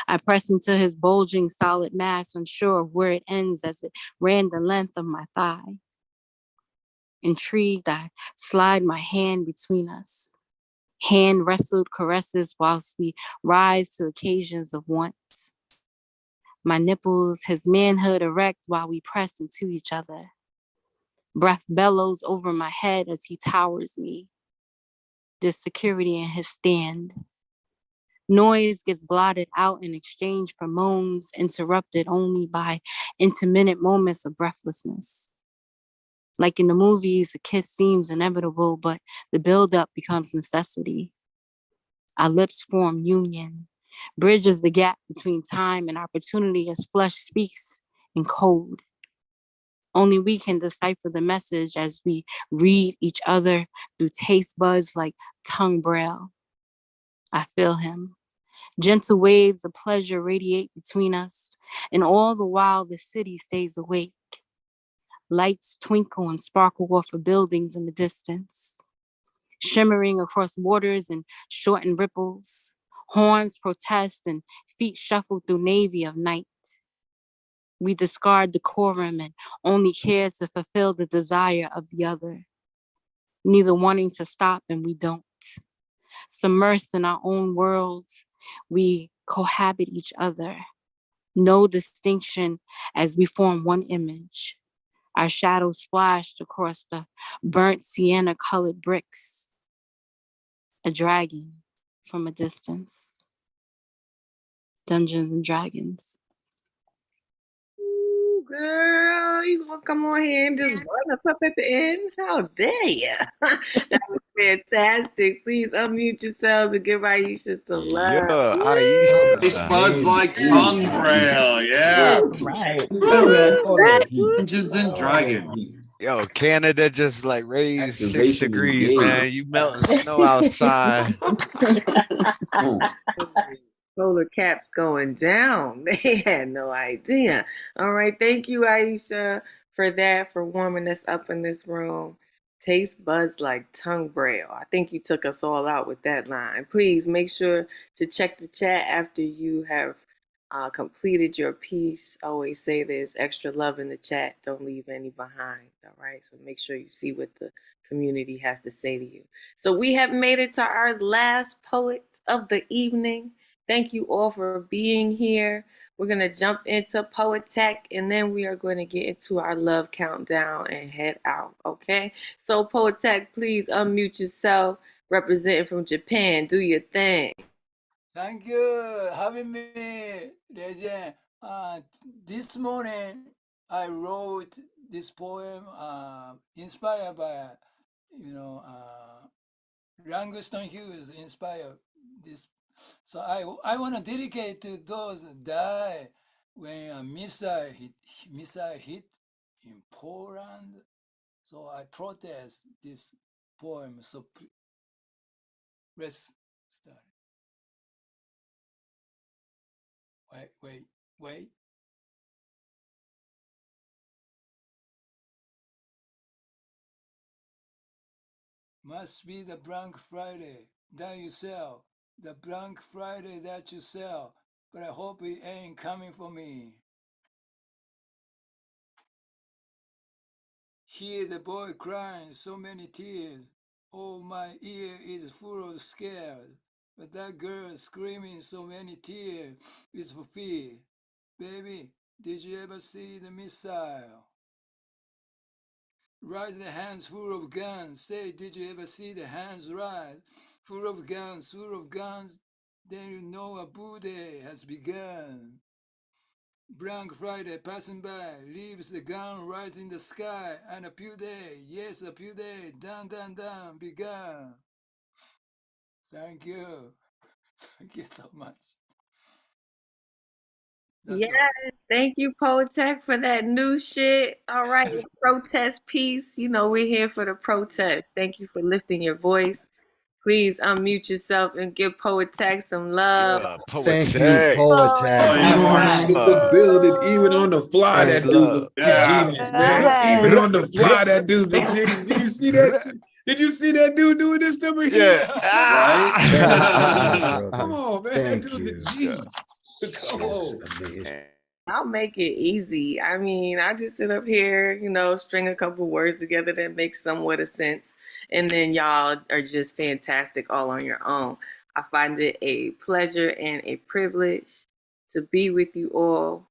I press into his bulging solid mass, unsure of where it ends as it ran the length of my thigh. Intrigued, I slide my hand between us. Hand wrestled caresses whilst we rise to occasions of want. My nipples, his manhood erect while we press into each other. Breath bellows over my head as he towers me. There's security in his stand. Noise gets blotted out in exchange for moans, interrupted only by intermittent moments of breathlessness. Like in the movies, a kiss seems inevitable, but the buildup becomes necessity. Our lips form union, bridges the gap between time and opportunity as flesh speaks in code. Only we can decipher the message as we read each other through taste buds like tongue braille. I feel him. Gentle waves of pleasure radiate between us, And all the while the city stays awake. Lights twinkle and sparkle off of buildings in the distance, shimmering across waters and shortened ripples. Horns protest and feet shuffle through navy of night. We discard decorum and only care to fulfill the desire of the other, neither wanting to stop and we don't. Submersed in our own worlds, we cohabit each other. No distinction as we form one image. Our shadows splashed across the burnt sienna-colored bricks. A dragon from a distance. Dungeons and Dragons. Ooh, girl, you gonna come on here and just run us up at the end? How dare you? That was fantastic. Please unmute yourselves and give Aisha some love. Yeah, Aisha. Taste buds like tongue braille. Yeah. Right. Dungeons and Dragons. Yo, Canada just like raised 6 Activation degrees, engaged. man. You melting snow outside. Solar caps going down. They had no idea. All right. Thank you, Aisha, for that, for warming us up in this room. Taste buds like tongue braille. I think you took us all out with that line. Please make sure to check the chat after you have completed your piece. I always say there's extra love in the chat. Don't leave any behind. All right. So make sure you see what the community has to say to you. So we have made it to our last poet of the evening. Thank you all for being here. We're going to jump into Poet Tech, and then we are going to get into our love countdown and head out, okay? So Poet Tech, please unmute yourself, representing from Japan. Do your thing. Thank you having me, Legend. This morning, I wrote this poem inspired by, Langston Hughes inspired this. So I want to dedicate to those that died when a missile hit in Poland. So I protest this poem. So let's start. Wait. Must be the Black Friday that you sell. The Black Friday that you sell. But I hope it ain't coming for me. Hear the boy crying so many tears. Oh, my ear is full of scares. But that girl screaming so many tears is for fear. Baby, did you ever see the missile? Rise the hands full of guns. Say, did you ever see the hands rise? Full of guns, then you know a boo day has begun. Black Friday passing by, leaves the gun rise in the sky, and a pew day, yes, a pew day, down, begun. Thank you. Thank you so much. Yes, thank you, Poet Tech, for that new shit. All right, the protest piece. You know, we're here for the protest. Thank you for lifting your voice. Please unmute yourself and give Poet Tech some love. Yeah, Poet Thank you, Tech. Poet Tech. In the building, even on the fly, Much that dude's love. a genius, man. Even on the fly, that dude's a genius. Did you see that shit? Did you see that dude doing this to me? Yeah. Right? Come on, man. Thank That dude's you. a genius. Come on. I'll make it easy. I mean, I just sit up here, you know, string a couple words together that make somewhat of sense. And then y'all are just fantastic all on your own. I find it a pleasure and a privilege to be with you all,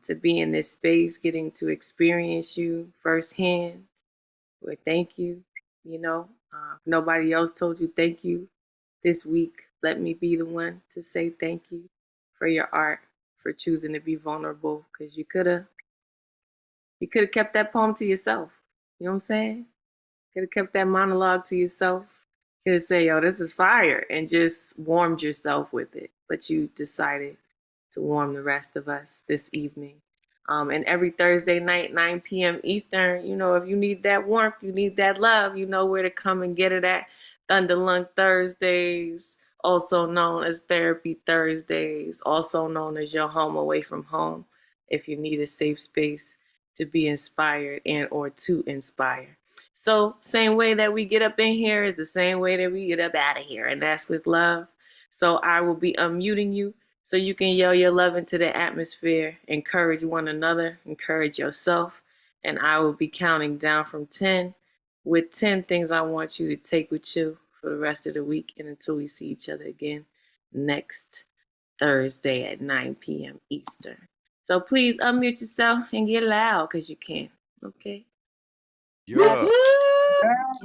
to be in this space, getting to experience you firsthand. Well, thank you. You know, if nobody else told you thank you this week, let me be the one to say thank you for your art, for choosing to be vulnerable, because you could have kept that poem to yourself. You know what I'm saying? Could have kept that monologue to yourself. Could have said, yo, this is fire, and just warmed yourself with it. But you decided to warm the rest of us this evening. And every Thursday night, 9 p.m. Eastern, you know, if you need that warmth, you need that love, you know where to come and get it at. Thunderlung Thursdays, also known as Therapy Thursdays, also known as your home away from home, if you need a safe space to be inspired and or to inspire. So same way that we get up in here is the same way that we get up out of here, and that's with love. So I will be unmuting you so you can yell your love into the atmosphere, encourage one another, encourage yourself, and I will be counting down from 10 with 10 things I want you to take with you for the rest of the week and until we see each other again next Thursday at 9 p.m. Eastern. So please unmute yourself and get loud because you can. Okay? Yeah.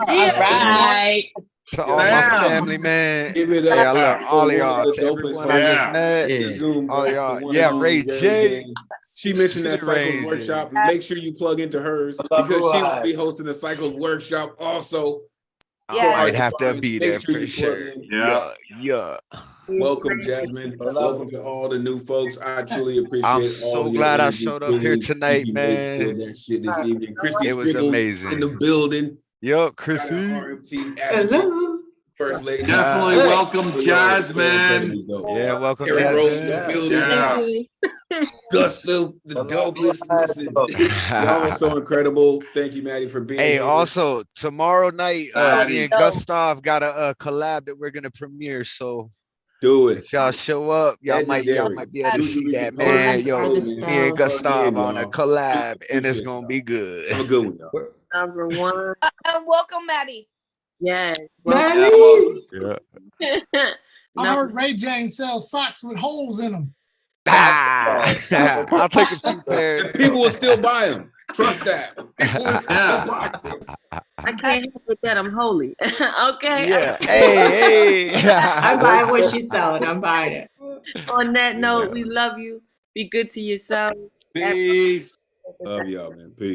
All right. To all my family, man. Give it Hey, up I love for all of one y'all. of the To dopest everyone I just hosts met. in the Zoom All of verse, the y'all. one Yeah, and Ray only Ray J. J. She mentioned that Cycles Ray J. Workshop. Make sure you plug into hers because she will be hosting the Cycles Workshop also. I might have to be there Make sure for you plug sure. in. Yeah. Welcome, Jasmine. Welcome to all the new folks. I truly I'm appreciate all so of your glad I energy. showed up here tonight, Keep man. that shit this evening. Christy It was Scribbles amazing. in the building. Yup, Shout out Chrissy. RMT advocate, First Lady. Definitely welcome Y'all are so Jasmine. incredibly dope. Yeah, welcome, Eric Rose in the Jasmine. building. Yeah. Gusto, the dopest. Listen, y'all are so incredible. Thank you, Maddie, for being Hey, here. also tomorrow night, me and Gustav got a collab that we're gonna premiere. So do it. If y'all show up, y'all might be able to see that, man. Yo, me and Gustav on a collab, and it's gonna be good. Have a good one, y'all. Number one. Welcome, Maddie. Yes. Maddie! Yeah. I heard Ray Jane sells socks with holes in them. I'll take a few pairs. And people will still buy them. Trust that. People will still buy them. I can't help with that. I'm holy. Okay. Yeah. Hey. I'm buying what she's selling. I'm buying it. On that note, we love you. Be good to yourselves. Peace. Love y'all, man. Peace.